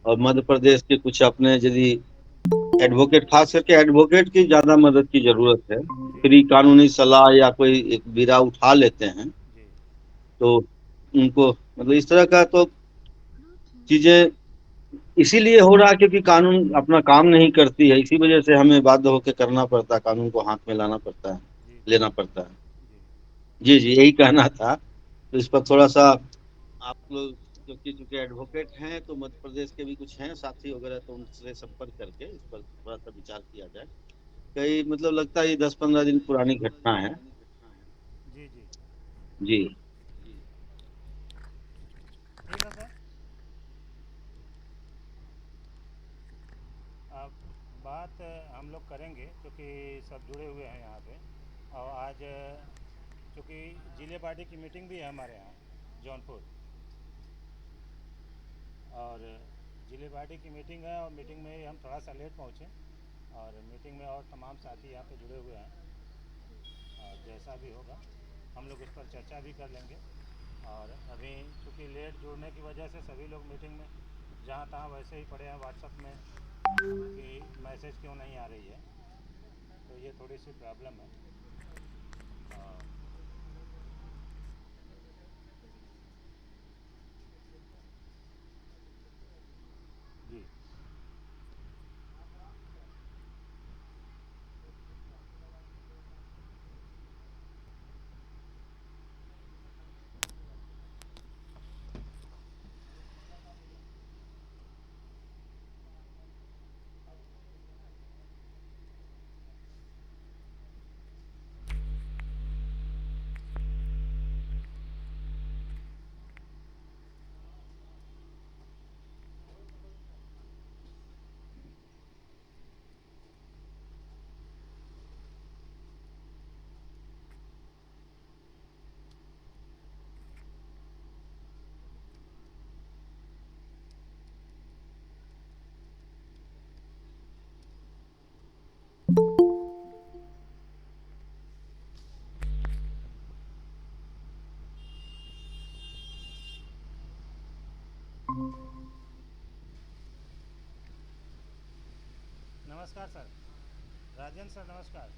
और मध्य प्रदेश के कुछ अपने यदि एडवोकेट, खास करके एडवोकेट की ज्यादा मदद की जरूरत है। जी फ्री कानूनी सलाह या कोई एक बीरा उठा लेते हैं जी तो उनको मतलब इस तरह का तो चीजें इसीलिए हो रहा है क्योंकि कानून अपना काम नहीं करती है। इसी वजह से हमें बाध्य होकर करना पड़ता है, कानून को हाथ में लाना पड़ता है, जी जी लेना पड़ता है। जी। जी जी, यही कहना था। तो इस पर थोड़ा सा आप लोग क्योंकि चूंकि एडवोकेट हैं तो मध्य प्रदेश के भी कुछ हैं साथी वगैरह, तो उनसे संपर्क करके इस पर थोड़ा सा विचार किया जाए। कई मतलब लगता है ये 10-15 दिन पुरानी घटना है। जी जी। जी ठीक है सर। अब बात हम लोग करेंगे क्योंकि सब जुड़े हुए हैं यहाँ पे। और आज चूँकि जिले पार्टी की मीटिंग भी है हमारे यहाँ जौनपुर। और जिले पार्टी की मीटिंग है और मीटिंग में ही हम थोड़ा सा लेट पहुँचे। और मीटिंग में और तमाम साथी यहाँ पे जुड़े हुए हैं। और जैसा भी होगा हम लोग उस पर चर्चा भी कर लेंगे। और अभी चूँकि लेट जुड़ने की वजह से सभी लोग मीटिंग में जहाँ तहाँ वैसे ही पड़े हैं व्हाट्सएप में कि मैसेज क्यों नहीं आ रही है। तो ये थोड़ी सी प्रॉब्लम है। और जी। नमस्कार सर। राजेंद्र सर नमस्कार।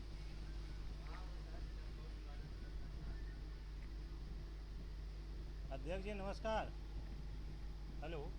अध्यक्ष जी नमस्कार। हेलो।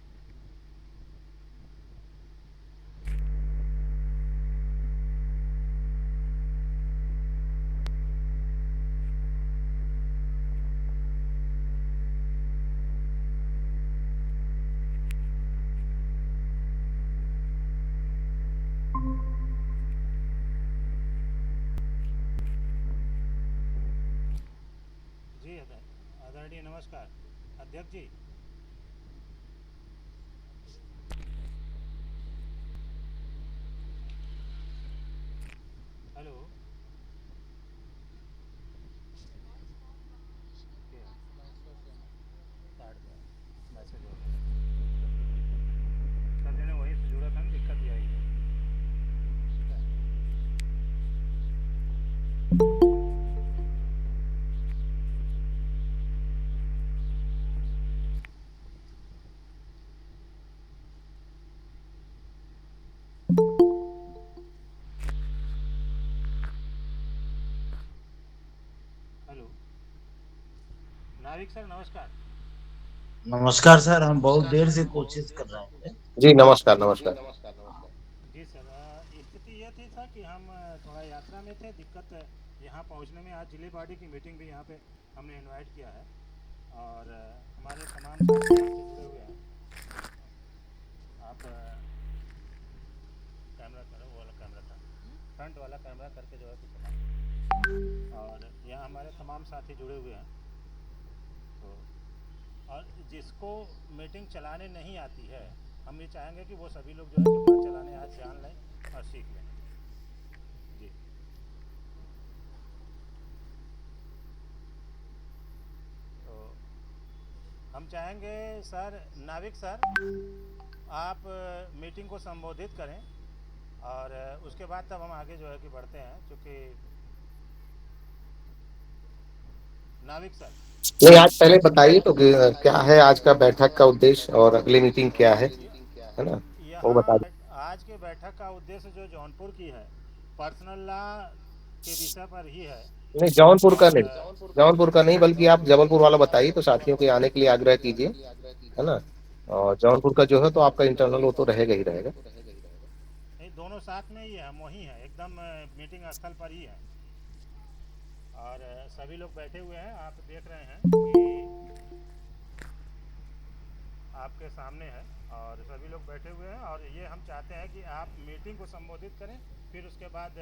जी आदरणीय नमस्कार अध्यक्ष जी। हेलो। काट दिया मैसेज हो गया। सब जने वही से जुड़ा था ना, दिक्कत यही है। ठीक है। हेलो। नाविक सर नमस्कार। नमस्कार सर, हम बहुत देर से कोशिश कर रहे थे। जी नमस्कार नमस्कार। जी सर, स्थिति ये थी सर कि हम थोड़ा यात्रा में थे, दिक्कत यहाँ पहुँचने में। आज जिले पार्टी की मीटिंग भी यहाँ पे हमने इनवाइट किया है। और हमारे तमाम साथी यहाँ से जुड़े हुए हैं। आप कैमरा करो, वो वाला कैमरा था, फ्रंट वाला कैमरा करके जो है कि चला। और यहाँ हमारे तमाम साथी जुड़े हुए हैं। तो और जिसको मीटिंग चलाने नहीं आती है, हम ये चाहेंगे कि वो सभी लोग जो है कि अपना चलाने आज जान लें और सीख लें। जी। तो हम चाहेंगे सर, नाविक सर, आप मीटिंग को संबोधित करें। और उसके बाद तब हम आगे जो है कि बढ़ते हैं, क्योंकि नाविक सर। नहीं, आज पहले बताइए तो कि क्या है आज का बैठक का उद्देश्य और अगली मीटिंग क्या है। है ना, वो बता यहाँ दो। आज के बैठक का उद्देश्य जो जौनपुर की है, पर्सनल लॉ के विषय पर ही है। नहीं, जौनपुर का और नहीं, जौनपुर का नहीं, बल्कि आप जबलपुर वाला बताइए तो साथियों के आने के लिए आग्रह कीजिए, है ना। और जौनपुर का जो है तो आपका इंटरनल वो तो रहेगा ही रहेगा। नहीं, दोनों साथ में ही है, हम वहीं हैं, एकदम मीटिंग स्थल पर ही है। और सभी लोग बैठे हुए हैं, आप देख रहे हैं कि आपके सामने है, और सभी लोग बैठे हुए हैं। और ये हम चाहते हैं कि आप मीटिंग को संबोधित करें, फिर उसके बाद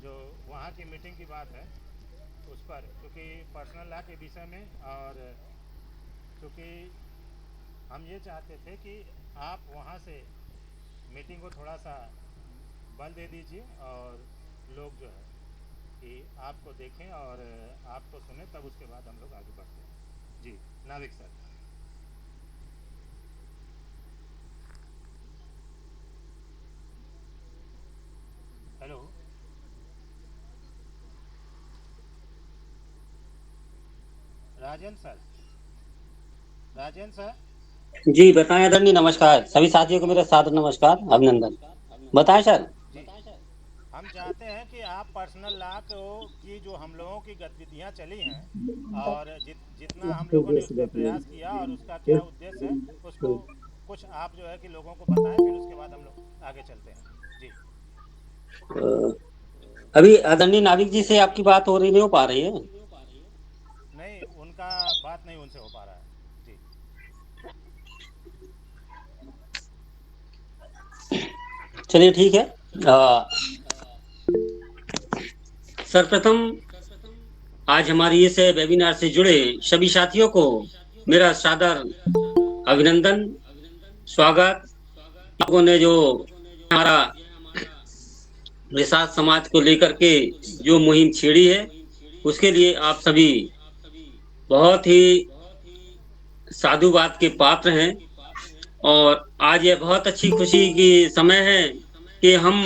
जो वहाँ की मीटिंग की बात है उस पर, क्योंकि पर्सनल लॉ के विषय में। और क्योंकि हम ये चाहते थे कि आप वहाँ से मीटिंग को थोड़ा सा बल दे दीजिए, और लोग जो है कि आपको देखें और आपको सुने, तब उसके बाद हम लोग आगे बढ़ते हैं। जी Navik sir. Hello. Rajendra sir, Rajendra sir. जी बताएं आदरणीय, नमस्कार सभी साथियों को मेरा सादर नमस्कार, अभिनंदन। बताएं सर। जी, हम चाहते हैं कि आप पर्सनल लॉ को की जो हम लोगों की गतिविधियां चली हैं, और जितना हम लोगों ने उस पर प्रयास किया और उसका क्या उद्देश्य है, उसको कुछ आप जो है कि लोगों को बताएं, फिर उसके बाद हम लोग आगे चलते हैं। जी। अभी आदरणीय नाविक जी से आपकी बात हो रही, नहीं हो पा रही है? नहीं, उनका बात नहीं उनसे हो पा रहा है। जी। चलिए ठीक है। सर्वप्रथम आज हमारी इस वेबिनार से जुड़े सभी साथियों को मेरा सादर अभिनंदन, स्वागत। लोगों ने जो हमारा निषाद समाज को लेकर के जो मुहिम छेड़ी है, उसके लिए आप सभी बहुत ही साधुवाद के पात्र हैं। और आज यह बहुत अच्छी खुशी की समय है कि हम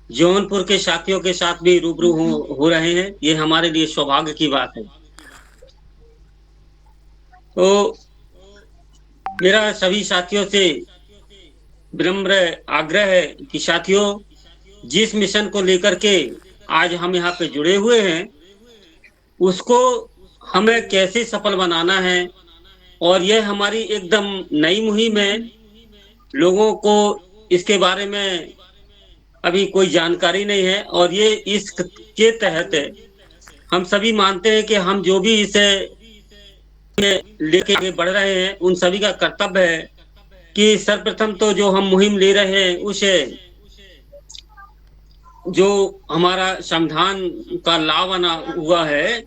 जौनपुर के साथियों के साथ भी रूबरू हो रहे हैं। ये हमारे लिए सौभाग्य की बात है। तो मेरा सभी साथियों से विनम्र आग्रह है कि साथियों, जिस मिशन को लेकर के आज हम यहाँ पे जुड़े हुए हैं, उसको हमें कैसे सफल बनाना है। और यह हमारी एकदम नई मुहिम है। लोगों को इसके बारे में अभी कोई जानकारी नहीं है, और ये इसके तहत हम सभी मानते हैं कि हम जो भी इसे लेके आगे बढ़ रहे हैं, उन सभी का कर्तव्य है कि सर्वप्रथम तो जो हम मुहिम ले रहे हैं, उसे जो हमारा संविधान का लॉ बना हुआ है,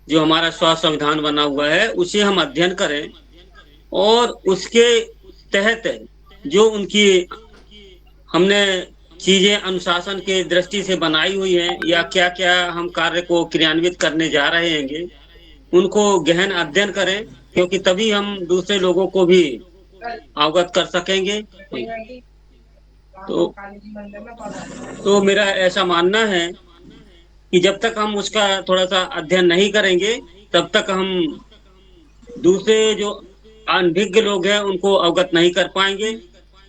जो हमारा स्वास्थ्य संविधान बना हुआ है, उसे हम अध्ययन करें। और उसके तहत जो उनकी हमने चीजें अनुशासन के दृष्टि से बनाई हुई हैं, या क्या क्या हम कार्य को क्रियान्वित करने जा रहे हैं, उनको गहन अध्ययन करें, क्योंकि तभी हम दूसरे लोगों को भी अवगत कर सकेंगे। तो मेरा ऐसा मानना है कि जब तक हम उसका थोड़ा सा अध्ययन नहीं करेंगे, तब तक हम दूसरे जो अनभिज्ञ लोग हैं उनको अवगत नहीं कर पाएंगे।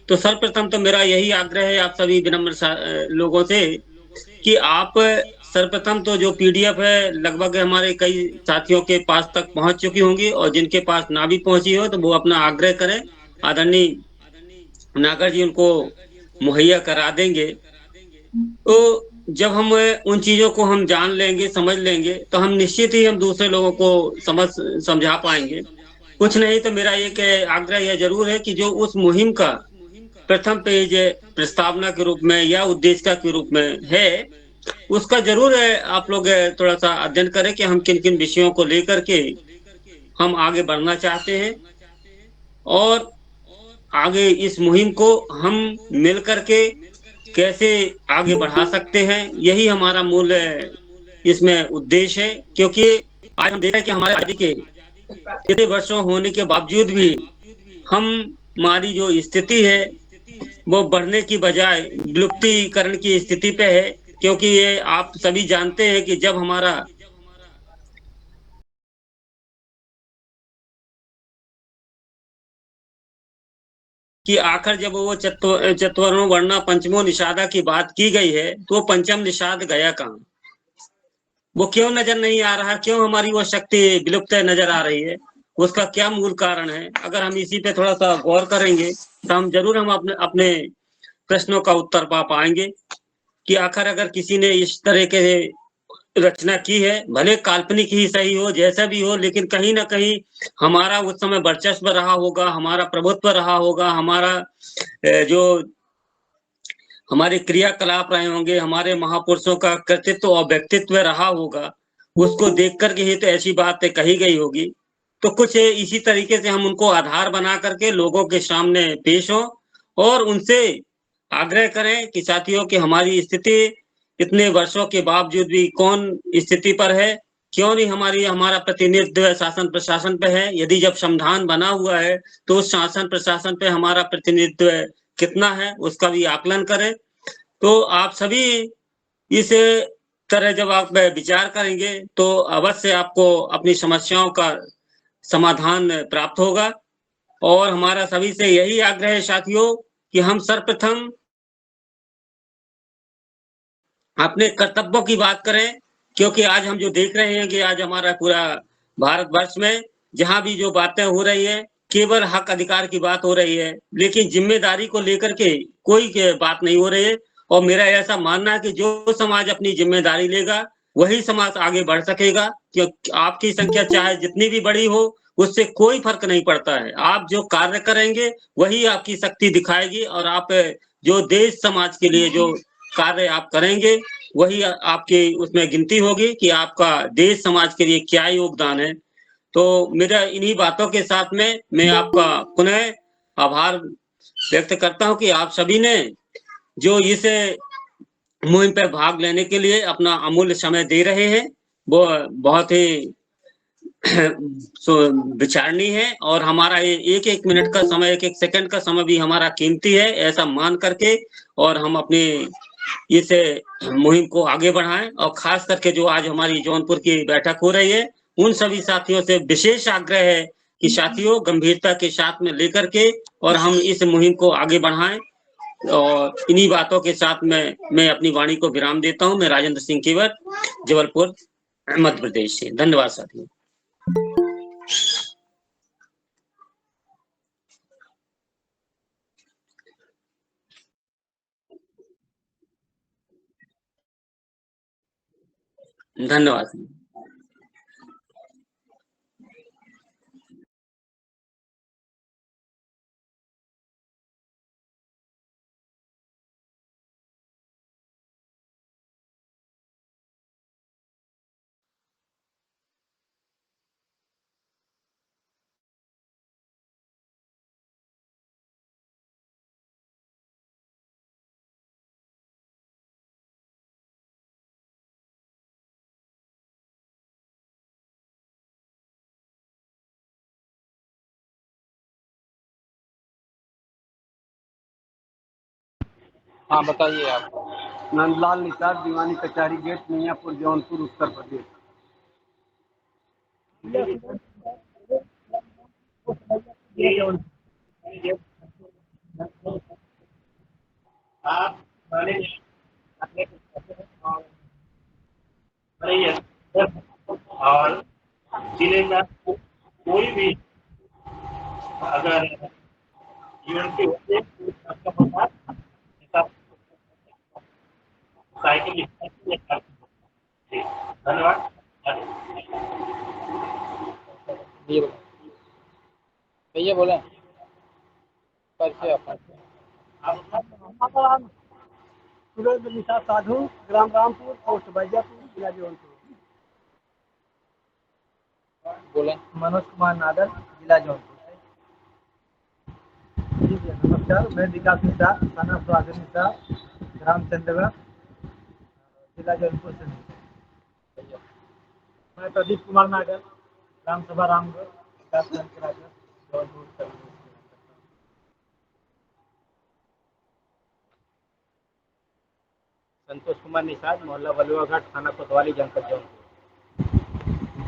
तो सर्वप्रथम तो मेरा यही आग्रह है आप सभी विनम्र लोगों से कि आप सर्वप्रथम तो जो पीडीएफ है, लगभग हमारे कई साथियों के पास तक पहुंच चुकी होंगी, और जिनके पास ना भी पहुंची हो तो वो अपना आग्रह करें, आदरणीय नागर जी उनको मुहैया करा देंगे। तो जब हम उन चीजों को हम जान लेंगे, समझ लेंगे, तो हम निश्चित ही हम दूसरे लोगों को समझा पाएंगे। कुछ नहीं तो मेरा एक आग्रह यह जरूर है कि जो उस मुहिम का प्रथम पेज प्रस्तावना के रूप में या उद्देशिका के रूप में है, उसका जरूर आप लोग थोड़ा सा अध्ययन करें कि हम किन किन विषयों को लेकर के हम आगे बढ़ना चाहते हैं, और आगे इस मुहिम को हम मिल करके कैसे आगे बढ़ा सकते हैं। यही हमारा मूल इसमें उद्देश्य है। क्योंकि आज हम देख रहे हैं कि हमारे आजादी के इतने वर्षों होने के बावजूद भी हम हमारी जो स्थिति है वो बढ़ने की बजाय विलुप्तीकरण की स्थिति पे है। क्योंकि ये आप सभी जानते हैं कि जब हमारा कि आखिर जब वो चतुर्णो वर्णा पंचमो निषादा की बात की गई है तो वो पंचम निषाद गया कहाँ? वो क्यों नजर नहीं आ रहा? क्यों हमारी वो शक्ति विलुप्त नजर आ रही है? उसका क्या मूल कारण है? अगर हम इसी पे थोड़ा सा गौर करेंगे तो हम जरूर अपने अपने प्रश्नों का उत्तर पा पाएंगे कि आखिर अगर किसी ने इस तरह के रचना की है, भले काल्पनिक ही सही हो, जैसा भी हो, लेकिन कहीं ना कहीं हमारा उस समय वर्चस्व रहा होगा, हमारा प्रभुत्व रहा होगा, हमारा जो हमारे क्रियाकलाप रहे होंगे, हमारे महापुरुषों का कृतित्व और व्यक्तित्व रहा होगा, उसको देख करके ही तो ऐसी बातें कही गई होगी। तो कुछ इसी तरीके से हम उनको आधार बना करके लोगों के सामने पेश हों और उनसे आग्रह करें कि साथियों कि हमारी स्थिति इतने वर्षों के बावजूद भी कौन स्थिति पर है, क्यों नहीं हमारा प्रतिनिधित्व शासन प्रशासन पे है? यदि जब संविधान बना हुआ है तो उस शासन प्रशासन पे हमारा प्रतिनिधित्व कितना है, उसका भी आकलन करें। तो आप सभी इस तरह जब आप विचार करेंगे तो अवश्य आपको अपनी समस्याओं का समाधान प्राप्त होगा। और हमारा सभी से यही आग्रह है साथियों कि हम सर्वप्रथम अपने कर्तव्यों की बात करें, क्योंकि आज हम जो देख रहे हैं कि आज हमारा पूरा भारतवर्ष में जहां भी जो बातें हो रही है केवल हक अधिकार की बात हो रही है, लेकिन जिम्मेदारी को लेकर के कोई बात नहीं हो रही है। और मेरा ऐसा मानना है कि जो समाज अपनी जिम्मेदारी लेगा वही समाज आगे बढ़ सकेगा। क्योंकि आपकी संख्या चाहे जितनी भी बड़ी हो उससे कोई फर्क नहीं पड़ता है। आप जो कार्य करेंगे वही आपकी शक्ति दिखाएगी और आप जो देश समाज के लिए जो कार्य आप करेंगे वही आपकी उसमें गिनती होगी कि आपका देश समाज के लिए क्या योगदान है। तो मेरा इन्हीं बातों के साथ में मैं आपका पुनः आभार व्यक्त करता हूं कि आप सभी ने जो इस मुहिम पर भाग लेने के लिए अपना अमूल्य समय दे रहे हैं, वो बहुत ही विचारणीय है। और हमारा एक एक मिनट का समय, एक एक सेकंड का समय भी हमारा कीमती है, ऐसा मान करके और हम अपनी इस मुहिम को आगे बढ़ाएं। और खास करके जो आज हमारी जौनपुर की बैठक हो रही है उन सभी साथियों से विशेष आग्रह है कि साथियों गंभीरता के साथ में लेकर के और हम इस मुहिम को आगे बढ़ाएं। और इन्हीं बातों के साथ में मैं अपनी वाणी को विराम देता हूं। मैं राजेंद्र सिंह केवट, जबलपुर, मध्य प्रदेश से। धन्यवाद साथियों। धन्यवाद। हाँ बताइए आप। नंदलाल निषाद, दीवानी कचहरी गेट, मियाँपुर, जौनपुर, उत्तर प्रदेश। और जिले का कोई भी अगर यूनिवर्सिटी होती है आपका पता साइकिल धन्यवाद। ये बोले परिचय सुरेंद्र निषाद साधु, ग्राम रामपुर, पोस्ट बैजापुर, जिला जौनपुर। बोले मनोज कुमार नागर, जिला जौनपुर से। जी नमस्कार, मैं विकास निषाद, थाना सुहागन निषाद, ग्राम चंद्रगढ़, जिला जौनपुर से। मैं प्रदीप कुमार नागर, ग्राम सभा रामगढ़, जौनपुर। संतोष कुमार निषाद, मोहल्ला बलुआघाट, थाना कोतवाली, जनपद जौनपुर।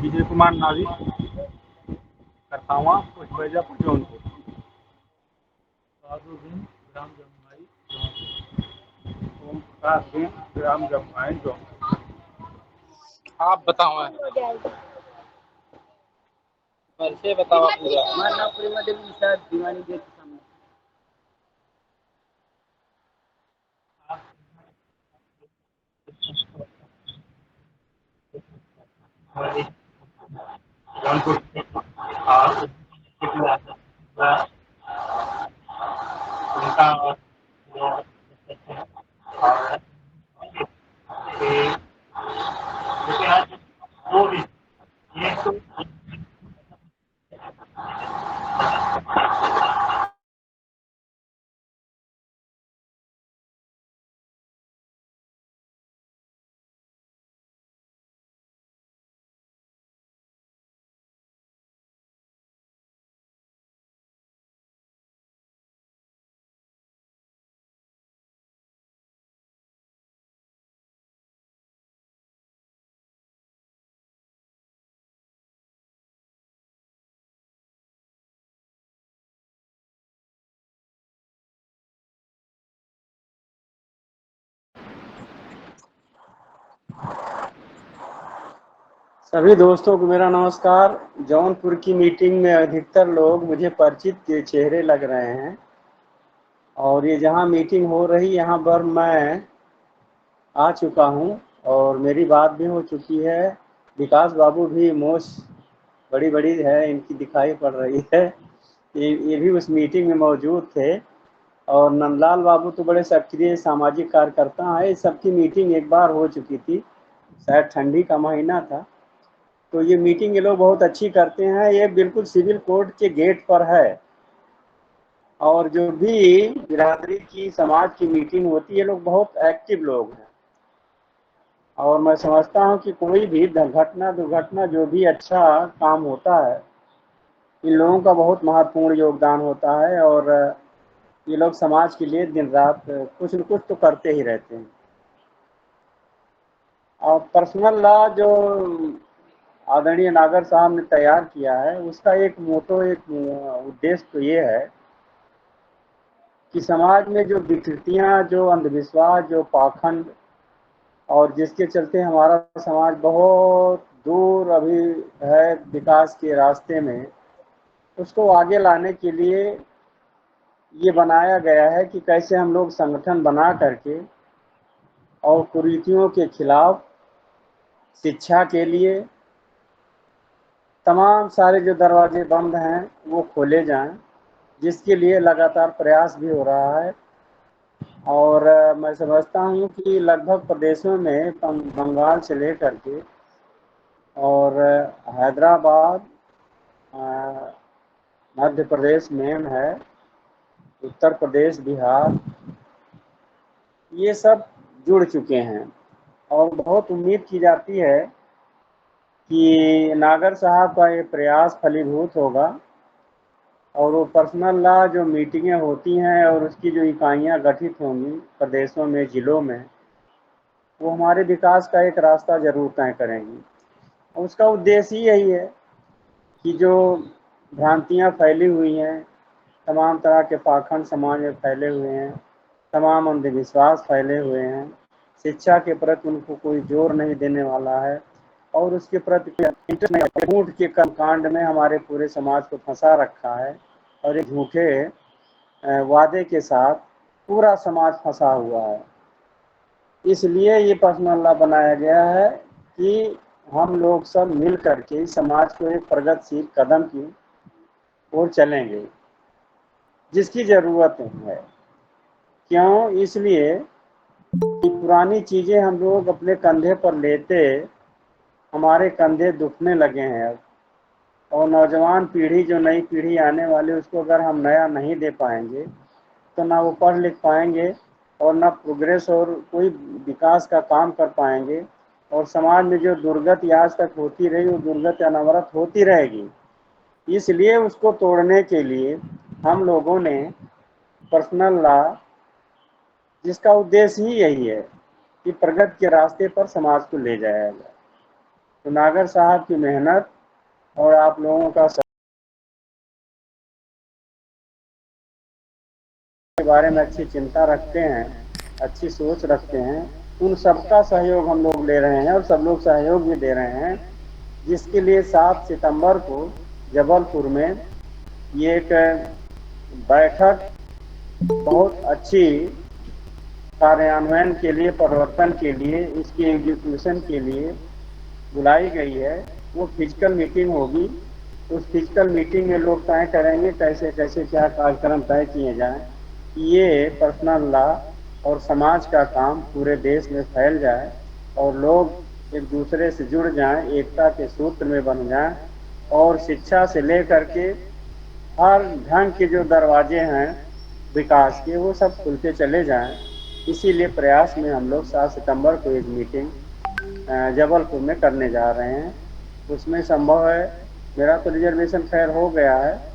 विजय कुमार नाविक, करतावा, पोस्ट बैजापुर, जौनपुर। बाबूदीन ग्राम जमुआई ओम प्रकाश दिन ग्राम जमुआई आप बताओ परिचय बताओ पूरा मानपुरी मध्ये दिवाणी गेट सामने सभी दोस्तों को मेरा नमस्कार। जौनपुर की मीटिंग में अधिकतर लोग मुझे परिचित के चेहरे लग रहे हैं और ये जहाँ मीटिंग हो रही यहाँ पर मैं आ चुका हूँ और मेरी बात भी हो चुकी है। विकास बाबू भी मोस्ट बड़ी बड़ी है इनकी दिखाई पड़ रही है, ये भी उस मीटिंग में मौजूद थे और नंदलाल बाबू तो बड़े सक्रिय सामाजिक कार्यकर्ता हैं। इस सबकी मीटिंग एक बार हो चुकी थी, शायद ठंडी का महीना था। तो ये मीटिंग ये लोग बहुत अच्छी करते हैं। ये बिल्कुल सिविल कोर्ट के गेट पर है और जो भी बिरादरी की समाज की मीटिंग होती है ये लोग बहुत एक्टिव लोग हैं और मैं समझता हूँ कि कोई भी घटना दुर्घटना जो भी अच्छा काम होता है इन लोगों का बहुत महत्वपूर्ण योगदान होता है और ये लोग समाज के लिए दिन रात कुछ न कुछ तो करते ही रहते हैं। और पर्सनल लॉ जो आदरणीय नागर साहब ने तैयार किया है उसका एक मोटो एक उद्देश्य तो ये है कि समाज में जो विकृतियां, जो अंधविश्वास, जो पाखंड और जिसके चलते हमारा समाज बहुत दूर अभी है विकास के रास्ते में, उसको आगे लाने के लिए ये बनाया गया है कि कैसे हम लोग संगठन बना करके और कुरीतियों के खिलाफ शिक्षा के लिए तमाम सारे जो दरवाजे बंद हैं वो खोले जाएं, जिसके लिए लगातार प्रयास भी हो रहा है। और मैं समझता हूँ कि लगभग प्रदेशों में बंगाल से लेकर के और हैदराबाद, मध्य प्रदेश मेन है, उत्तर प्रदेश, बिहार, ये सब जुड़ चुके हैं और बहुत उम्मीद की जाती है कि नागर साहब का ये प्रयास फलीभूत होगा और वो पर्सनल लॉ जो मीटिंगें होती हैं और उसकी जो इकाइयाँ गठित होंगी प्रदेशों में, ज़िलों में, वो हमारे विकास का एक रास्ता ज़रूर तय करेंगी। और उसका उद्देश्य ही यही है कि जो भ्रांतियाँ फैली हुई हैं, तमाम तरह के पाखंड समाज में फैले हुए हैं, तमाम अंधविश्वास फैले हुए हैं, शिक्षा के प्रति उनको कोई जोर नहीं देने वाला है और उसके प्रति झूठ के कर्मकांड में हमारे पूरे समाज को फंसा रखा है और एक झूठे वादे के साथ पूरा समाज फंसा हुआ है। इसलिए ये पर्सनल लॉ बनाया गया है कि हम लोग सब मिल करके समाज को एक प्रगतिशील कदम की ओर चलेंगे, जिसकी ज़रूरत है। क्यों? इसलिए कि पुरानी चीज़ें हम लोग अपने कंधे पर लेते हमारे कंधे दुखने लगे हैं अब, और नौजवान पीढ़ी, जो नई पीढ़ी आने वाली, उसको अगर हम नया नहीं दे पाएंगे तो ना वो पढ़ लिख पाएंगे और ना प्रोग्रेस और कोई विकास का काम कर पाएंगे और समाज में जो दुर्गति आज तक होती रही वो दुर्गति अनवरत होती रहेगी। इसलिए उसको तोड़ने के लिए हम लोगों ने पर्सनल लॉ, जिसका उद्देश्य ही यही है कि प्रगति के रास्ते पर समाज को ले जाया जाए। तो नागर साहब की मेहनत और आप लोगों का के बारे में अच्छी चिंता रखते हैं, अच्छी सोच रखते हैं, उन सबका सहयोग हम लोग ले रहे हैं और सब लोग सहयोग भी दे रहे हैं, जिसके लिए 7 सितंबर को जबलपुर में ये एक बैठक बहुत अच्छी कार्यान्वयन के लिए, परिवर्तन के लिए, इसकी एग्जीक्यूशन के लिए बुलाई गई है। वो फिजिकल मीटिंग होगी। उस फिजिकल मीटिंग में लोग तय करेंगे कैसे कैसे क्या कार्यक्रम तय किए जाएं, ये पर्सनल लॉ और समाज का काम पूरे देश में फैल जाए और लोग एक दूसरे से जुड़ जाएं, एकता के सूत्र में बन जाएं और शिक्षा से लेकर के हर ढंग के जो दरवाजे हैं विकास के वो सब खुलते चले जाएं। इसीलिए प्रयास में हम लोग 7 सितंबर को एक मीटिंग जबलपुर में करने जा रहे हैं। उसमें संभव है, मेरा तो रिजर्वेशन खैर हो गया है,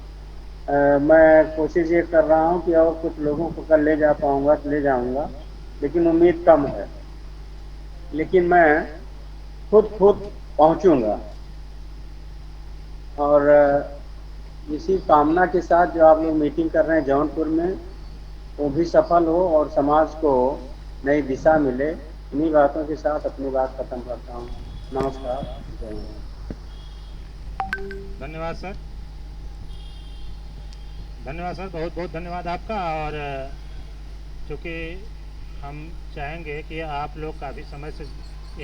मैं कोशिश ये कर रहा हूँ कि और कुछ लोगों को कल ले जा पाऊँगा तो ले जाऊँगा, लेकिन उम्मीद कम है। लेकिन मैं खुद पहुँचूँगा और इसी कामना के साथ जो आप लोग मीटिंग कर रहे हैं जौनपुर में, वो भी सफल हो और समाज को नई दिशा मिले। इन्हीं बातों के साथ अपनी बात खत्म करता हूँ। नमस्कार, जय हिंद। धन्यवाद सर, धन्यवाद सर, बहुत बहुत धन्यवाद आपका। और चूँकि हम चाहेंगे कि आप लोग काफ़ी समय से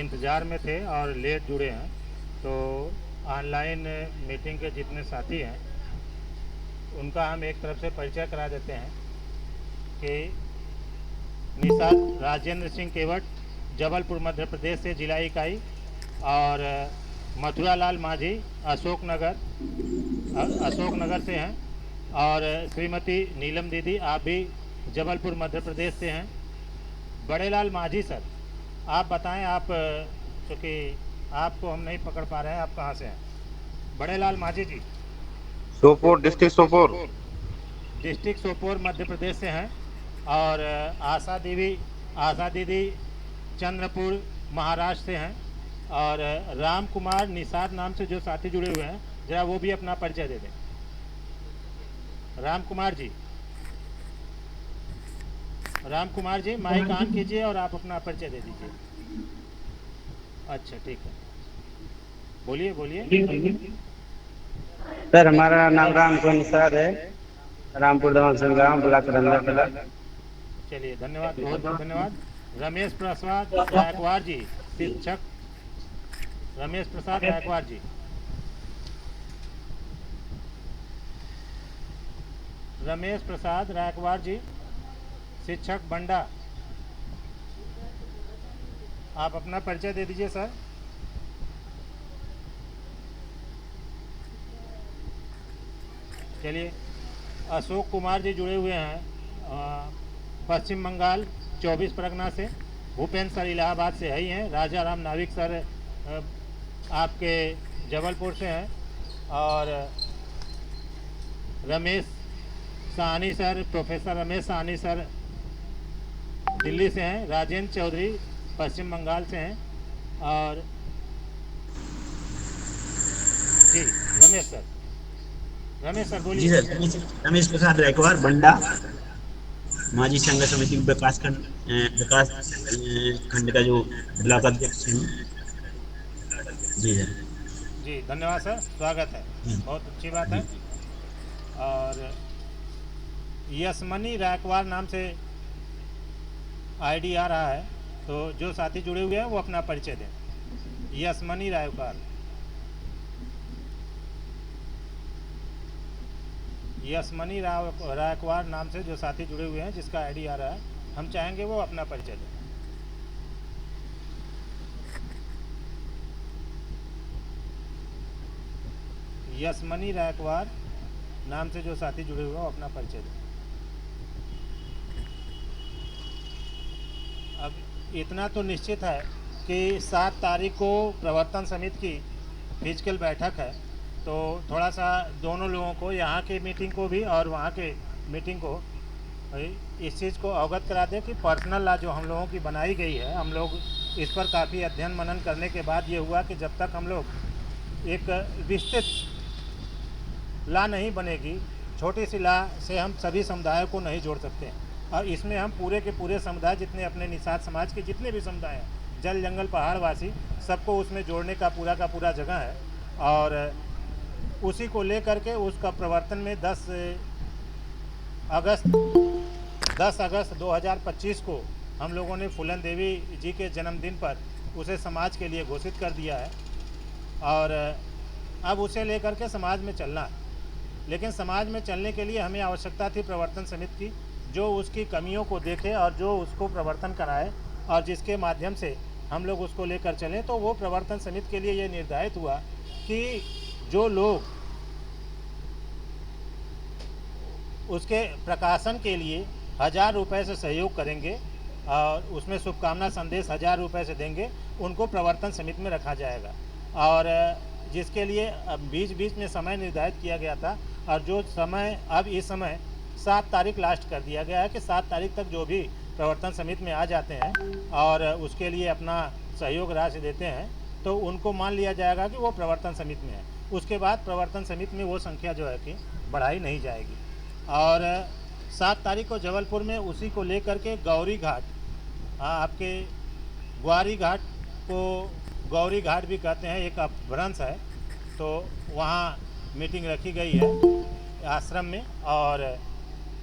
इंतज़ार में थे और लेट जुड़े हैं, तो ऑनलाइन मीटिंग के जितने साथी हैं उनका हम एक तरफ से परिचय करा देते हैं कि निषाद राजेंद्र सिंह केवट जबलपुर मध्य प्रदेश से जिला इकाई, और मथुरा लाल माझी अशोक नगर से हैं, और श्रीमती नीलम दीदी आप भी जबलपुर मध्य प्रदेश से हैं। बड़े लाल माझी सर, आप बताएं, आप क्योंकि आपको हम नहीं पकड़ पा रहे हैं, आप कहाँ से हैं? बड़े लाल माझी जी सोपोर, डिस्ट्रिक्ट सोपोर मध्य प्रदेश से हैं, और आशा दीदी चंद्रपुर महाराष्ट्र से हैं, और राम कुमार निषाद नाम से जो साथी जुड़े हुए हैं, जरा वो भी अपना परिचय दे दें। राम कुमार जी माइक ऑन कीजिए और आप अपना परिचय दे दीजिए। अच्छा, ठीक है, बोलिए। सर, हमारा नाम राम कुमार निषाद है, रामपुर दमन संग्राम ब्लॉक रंगा। चलिए, धन्यवाद, बहुत बहुत धन्यवाद। रमेश प्रसाद गायकवाड़ जी, शिक्षक रमेश प्रसाद गायकवाड़ जी। रमेश प्रसाद गायकवाड़ जी, शिक्षक बंडा, आप अपना परिचय दे दीजिए सर। चलिए, अशोक कुमार जी जुड़े हुए हैं पश्चिम बंगाल 24 परगना से। भूपेंद्र सर इलाहाबाद से ही हैं। राजा राम नाविक सर आपके जबलपुर से हैं, और Ramesh Sahni sir, professor Ramesh Sahni sir Delhi से हैं। राजेंद्र चौधरी पश्चिम बंगाल से हैं, और जी रमेश सर बोलिए। जी सर, रमेश प्रसाद गायकवाड़ बंडा, माजी संघ समिति विकास खंड का जो ब्लॉक अध्यक्ष है। जी सर। जी, धन्यवाद सर, स्वागत है, बहुत अच्छी बात है। और यशमनी गायकवाड़ नाम से आईडी आ रहा है, तो जो साथी जुड़े हुए हैं वो अपना परिचय दें। यशमनी गायकवाड़, गायकवाड़ नाम से जो साथी जुड़े हुए हैं, जिसका आईडी आ रहा है, हम चाहेंगे वो अपना परिचय दें। यशमनी गायकवाड़ नाम से जो साथी जुड़े हुए हैं वो अपना परिचय दें। अब इतना तो निश्चित है कि 7 तारीख को प्रवर्तन समिति की फिजिकल बैठक है, तो थोड़ा सा दोनों लोगों को, यहाँ के मीटिंग को भी और वहाँ के मीटिंग को, इस चीज़ को अवगत करा दें कि पर्सनल लॉ जो हम लोगों की बनाई गई है, हम लोग इस पर काफ़ी अध्ययन मनन करने के बाद ये हुआ कि जब तक हम लोग एक विस्तृत लॉ नहीं बनेगी, छोटी सी लॉ से हम सभी समुदायों को नहीं जोड़ सकते हैं। और इसमें हम पूरे के पूरे समुदाय, जितने अपने निषाद समाज के जितने भी समुदाय हैं, जल जंगल पहाड़वासी, सबको उसमें जोड़ने का पूरा जगह है। और उसी को लेकर के उसका प्रवर्तन में 10 अगस्त 2025 को हम लोगों ने फूलन देवी जी के जन्मदिन पर उसे समाज के लिए घोषित कर दिया है। और अब उसे लेकर के समाज में चलना है। लेकिन समाज में चलने के लिए हमें आवश्यकता थी प्रवर्तन समिति की, जो उसकी कमियों को देखे और जो उसको प्रवर्तन कराए और जिसके माध्यम से हम लोग उसको लेकर चलें। तो वो प्रवर्तन समिति के लिए ये निर्धारित हुआ कि जो लोग उसके प्रकाशन के लिए 1000 रुपये से सहयोग करेंगे और उसमें शुभकामना संदेश 1000 रुपये से देंगे, उनको प्रवर्तन समिति में रखा जाएगा। और जिसके लिए बीच बीच में समय निर्धारित किया गया था, और जो समय अब इस समय 7 तारीख लास्ट कर दिया गया है कि 7 तारीख तक जो भी प्रवर्तन समिति में आ जाते हैं और उसके लिए अपना सहयोग राशि देते हैं, तो उनको मान लिया जाएगा कि वो प्रवर्तन समिति में है। उसके बाद प्रवर्तन समिति में वो संख्या जो है कि बढ़ाई नहीं जाएगी। और 7 तारीख को जबलपुर में उसी को लेकर के गौरी घाट, आपके ग्वारी घाट को गौरी घाट भी कहते हैं, एक अपभ्रंश है, तो वहाँ मीटिंग रखी गई है आश्रम में। और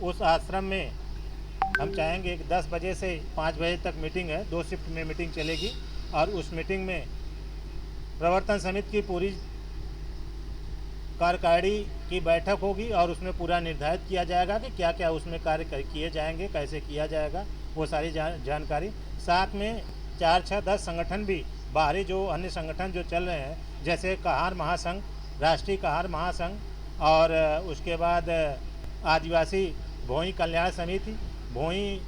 उस आश्रम में हम चाहेंगे कि 10 बजे से 5 बजे तक मीटिंग है, 2 शिफ्ट में मीटिंग चलेगी। और उस मीटिंग में प्रवर्तन समिति की पूरी कार्यकारिणी की बैठक होगी और उसमें पूरा निर्धारित किया जाएगा कि क्या क्या उसमें कार्य किए जाएंगे, कैसे किया जाएगा, वो सारी जानकारी। साथ में 4, 6, 10 संगठन भी, बाहरी जो अन्य संगठन जो चल रहे हैं, जैसे कहार महासंघ, राष्ट्रीय कहार महासंघ, और उसके बाद आदिवासी भोई कल्याण समिति, भोई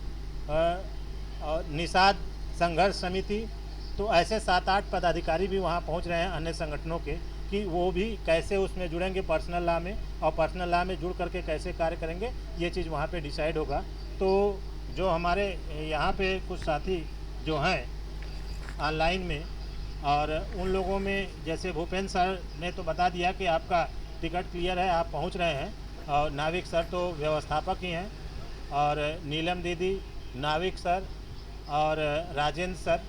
और निषाद संघर्ष समिति, तो ऐसे 7-8 पदाधिकारी भी वहाँ पहुँच रहे हैं अन्य संगठनों के, कि वो भी कैसे उसमें जुड़ेंगे पर्सनल लॉ में, और पर्सनल लॉ में जुड़ करके कैसे कार्य करेंगे, ये चीज़ वहाँ पे डिसाइड होगा। तो जो हमारे यहाँ पे कुछ साथी जो हैं ऑनलाइन में, और उन लोगों में जैसे भूपेंद्र सर ने तो बता दिया कि आपका टिकट क्लियर है, आप पहुँच रहे हैं। और नाविक सर तो व्यवस्थापक ही हैं, और नीलम दीदी, नाविक सर और राजेंद्र सर,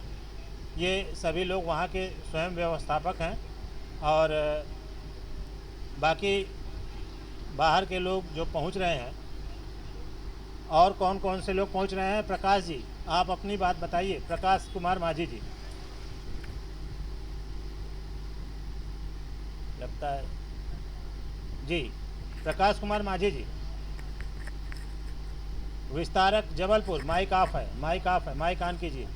ये सभी लोग वहाँ के स्वयं व्यवस्थापक हैं। और बाकी बाहर के लोग जो पहुँच रहे हैं, और कौन कौन से लोग पहुँच रहे हैं? प्रकाश जी, आप अपनी बात बताइए। प्रकाश कुमार माझी जी, लगता है जी, प्रकाश कुमार माझी जी, विस्तारक जबलपुर, माइक ऑफ है, माइक ऑफ है, माइक ऑन कीजिए।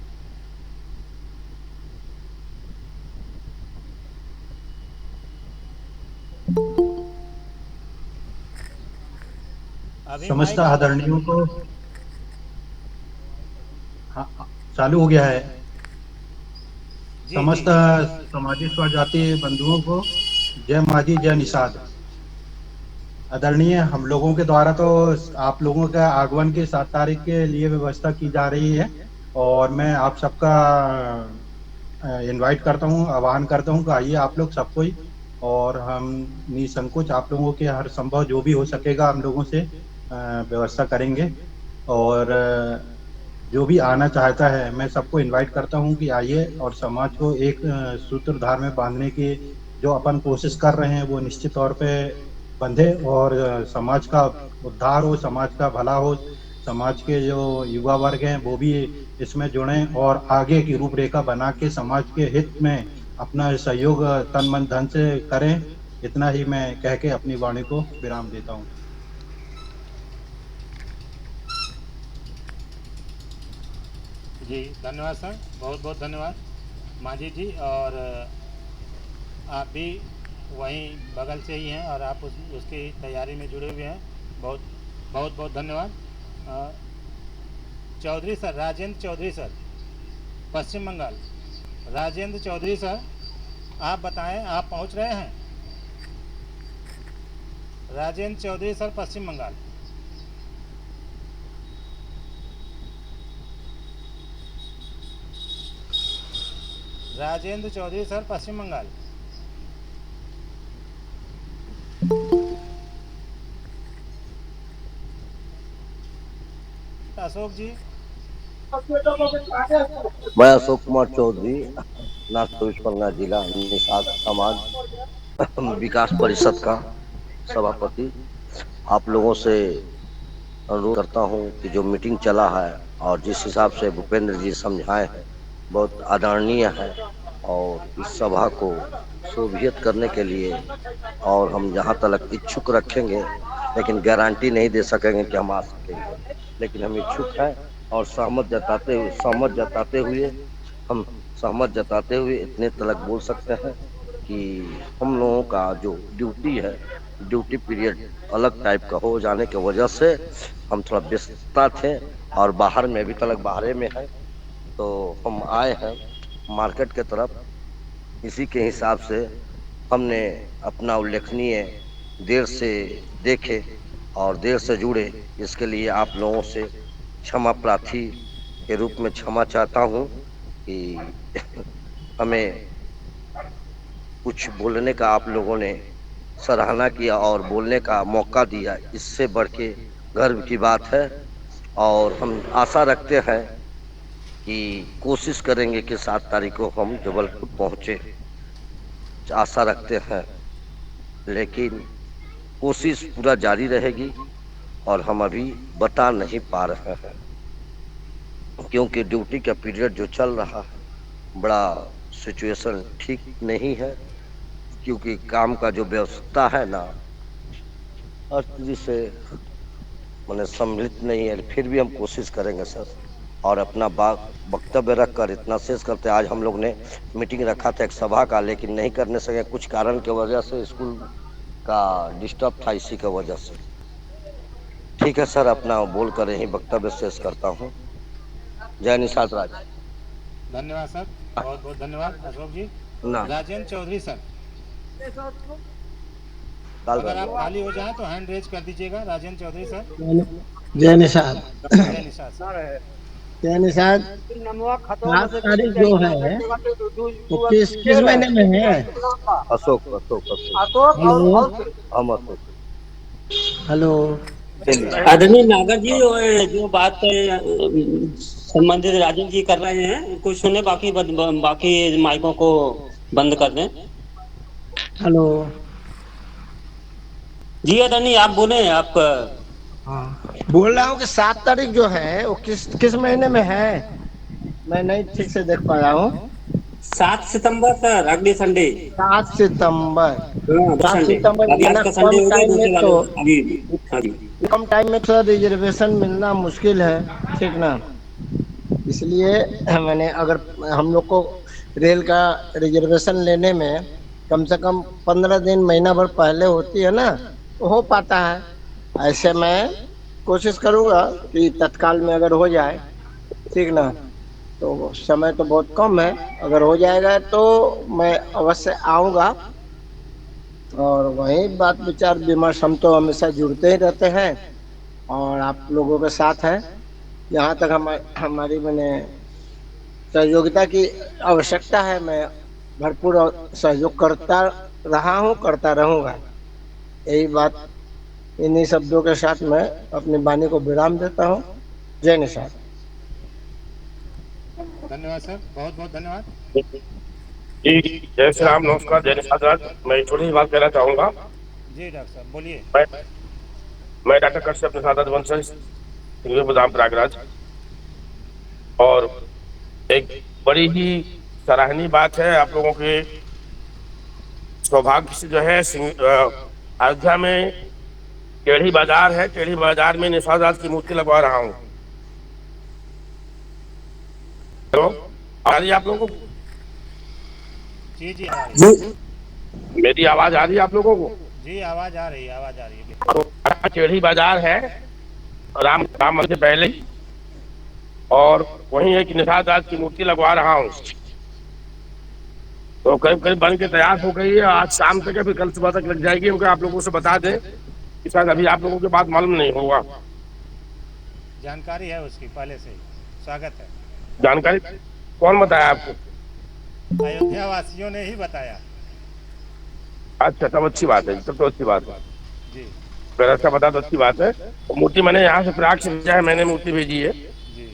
समस्त आदरणीयों को, हाँ, चालू हो गया है। समस्त समाजी स्वजाति बंधुओं को जय माझी, जय निषाद। आदरणीय, हम लोगों के द्वारा तो आप लोगों का आगमन की 7 तारीख के लिए व्यवस्था की जा रही है, और मैं आप सबका इनवाइट करता हूँ, आह्वान करता हूँ कि आइए आप लोग सबको ही, और हम निसंकोच आप लोगों के हर संभव जो भी हो सकेगा हम लोगों से व्यवस्था करेंगे। और जो भी आना चाहता है मैं सबको इनवाइट करता हूं कि आइए, और समाज को एक सूत्रधार में बांधने की जो अपन कोशिश कर रहे हैं वो निश्चित तौर पे बंधे, और समाज का उद्धार हो, समाज का भला हो, समाज के जो युवा वर्ग हैं वो भी इसमें जुड़ें और आगे की रूपरेखा बना के समाज के हित में अपना सहयोग तन मन धन से करें। इतना ही मैं कह के अपनी वाणी को विराम देता हूँ। जी धन्यवाद सर, बहुत बहुत धन्यवाद माझी जी। और आप भी वहीं बगल से ही हैं और आप उसकी तैयारी में जुड़े हुए हैं, बहुत बहुत बहुत धन्यवाद। चौधरी सर, राजेंद्र चौधरी सर, पश्चिम बंगाल। राजेंद्र चौधरी सर, आप बताएं, आप पहुंच रहे हैं? राजेंद्र चौधरी सर, पश्चिम बंगाल। राजेंद्र चौधरी सर, पश्चिम बंगाल। अशोक जी। मैं अशोक कुमार चौधरी, नॉर्थ चौबीस परगना जिला निषाद समाज विकास परिषद का सभापति। आप लोगों से अनुरोध करता हूं कि जो मीटिंग चला है और जिस हिसाब से भूपेंद्र जी समझाए हैं बहुत आदरणीय है, और इस सभा को शोभित करने के लिए और हम जहां तक इच्छुक रखेंगे, लेकिन गारंटी नहीं दे सकेंगे कि हम आ सकेंगे, लेकिन हम इच्छुक हैं और सहमत जताते हुए इतने तलक बोल सकते हैं कि हम लोगों का जो ड्यूटी है, ड्यूटी पीरियड अलग टाइप का हो जाने की वजह से हम थोड़ा व्यस्तता थे और बाहर में अभी तलक बाहर में है, तो हम आए हैं मार्केट के तरफ। इसी के हिसाब से हमने अपना उल्लेखनीय देर से देखे और देर से जुड़े, इसके लिए आप लोगों से क्षमा प्रार्थी के रूप में क्षमा चाहता हूं कि हमें कुछ बोलने का आप लोगों ने सराहना किया और बोलने का मौका दिया, इससे बढ़ के गर्व की बात है। और हम आशा रखते हैं कि कोशिश करेंगे कि 7 तारीख को हम जबलपुर पहुँचे, आशा रखते हैं, लेकिन कोशिश पूरा जारी रहेगी और हम अभी बता नहीं पा रहे हैं क्योंकि ड्यूटी का पीरियड जो चल रहा है बड़ा सिचुएशन ठीक नहीं है, क्योंकि काम का जो व्यवस्था है ना हर चीज से मैंने सम्मिलित नहीं है। फिर भी हम कोशिश करेंगे सर, और अपना वक्तव्य रख कर इतना शेष करते। आज हम लोग ने मीटिंग रखा था एक सभा का, लेकिन नहीं करने सके कुछ कारण की वजह से, स्कूल का डिस्टर्ब था, इसी की वजह से। ठीक है सर, अपना बोल कर यही वक्तव्य शेष करता हूँ। जय निषाद राज। धन्यवाद सर, बहुत बहुत धन्यवाद अशोक जी। राजेंद्र चौधरी सर, अगर आप खाली हो जाएं तो हैंड रेज कर दीजिएगा। राजेंद्र चौधरी सर। जय निषाद। जय निषाद सर। जय निषाद। 7 तारीख जो है वो किस महीने में है? अशोक हेलो। आदरणीय नागर जी, जो बात संबंधित राजेंद्र जी कर रहे हैं कुछ सुने, बाकी माइकों को बंद कर दें। हेलो जी आदरणीय, आप बोले। आप बोल रहा हूँ कि 7 तारीख जो है वो किस महीने में है? मैं नहीं ठीक से देख पाया हूँ। 7 सितंबर सर, अगले संडे। 7 सितंबर। 7 सितंबर कम टाइम में थोड़ा रिजर्वेशन मिलना मुश्किल है, ठीक ना? इसलिए मैंने, अगर हम लोग को रेल का रिजर्वेशन लेने में कम से कम 15 दिन महीना भर पहले होती है ना, तो हो पाता है। ऐसे मैं कोशिश करूँगा कि तत्काल में अगर हो जाए, ठीक ना? तो समय तो बहुत कम है, अगर हो जाएगा तो मैं अवश्य आऊँगा और वहीं बात विचार विमर्श, हम तो हमेशा जुड़ते ही रहते हैं और आप लोगों के साथ हैं। यहाँ तक हमारी मैंने सहयोगिता की आवश्यकता है, मैं भरपूर सहयोग करता रहा हूँ, करता रहूँगा। यही बात, इन्हीं शब्दों के साथ मैं अपनी वाणी को विराम देता हूँ। जय निषाद। धन्यवाद सर, बहुत बहुत धन्यवाद जी। जय श्री राम, नमस्कार, जय निषाद राज। मैं छोटी सी बात कहना चाहूँगा। जी डॉक्टर साहब बोलिए। मैं डॉक्टर कश्यप निषाद वंशज, बदाम प्रयागराज। और एक बड़ी ही सराहनीय बात है, आप लोगों के सौभाग्य से जो है अयोध्या में टेढ़ी बाजार है, टेढ़ी बाजार में निषाद राज की मूर्ति लगवा रहा हूँ। तो आ रही आप लोगों को? जी मेरी आवाज आ रही है आप लोगों को? जी आवाज आ रही है। तो टेढ़ी बाजार है राम मंदिर से पहले, और वहीं एक निषाद राज की मूर्ति लगवा रहा हूँ। तो करीब करीब बन के तैयार हो गई है, आज शाम तक या फिर कल सुबह तक लग जाएगी। क्योंकि आप लोगों से बता दें कि शायद अभी आप लोगों के बात मालूम नहीं होगा। जानकारी है उसकी पहले से, स्वागत है। जानकारी कौन बताया आपको? अयोध्या वासियों ने ही बताया। अच्छा, तब अच्छी बात है, तब तो अच्छी बात है जी। व्यवस्था बता तो अच्छी बात है। तो मूर्ति मैंने यहाँ से प्राग से भेजा है, मैंने मूर्ति भेजी है। जी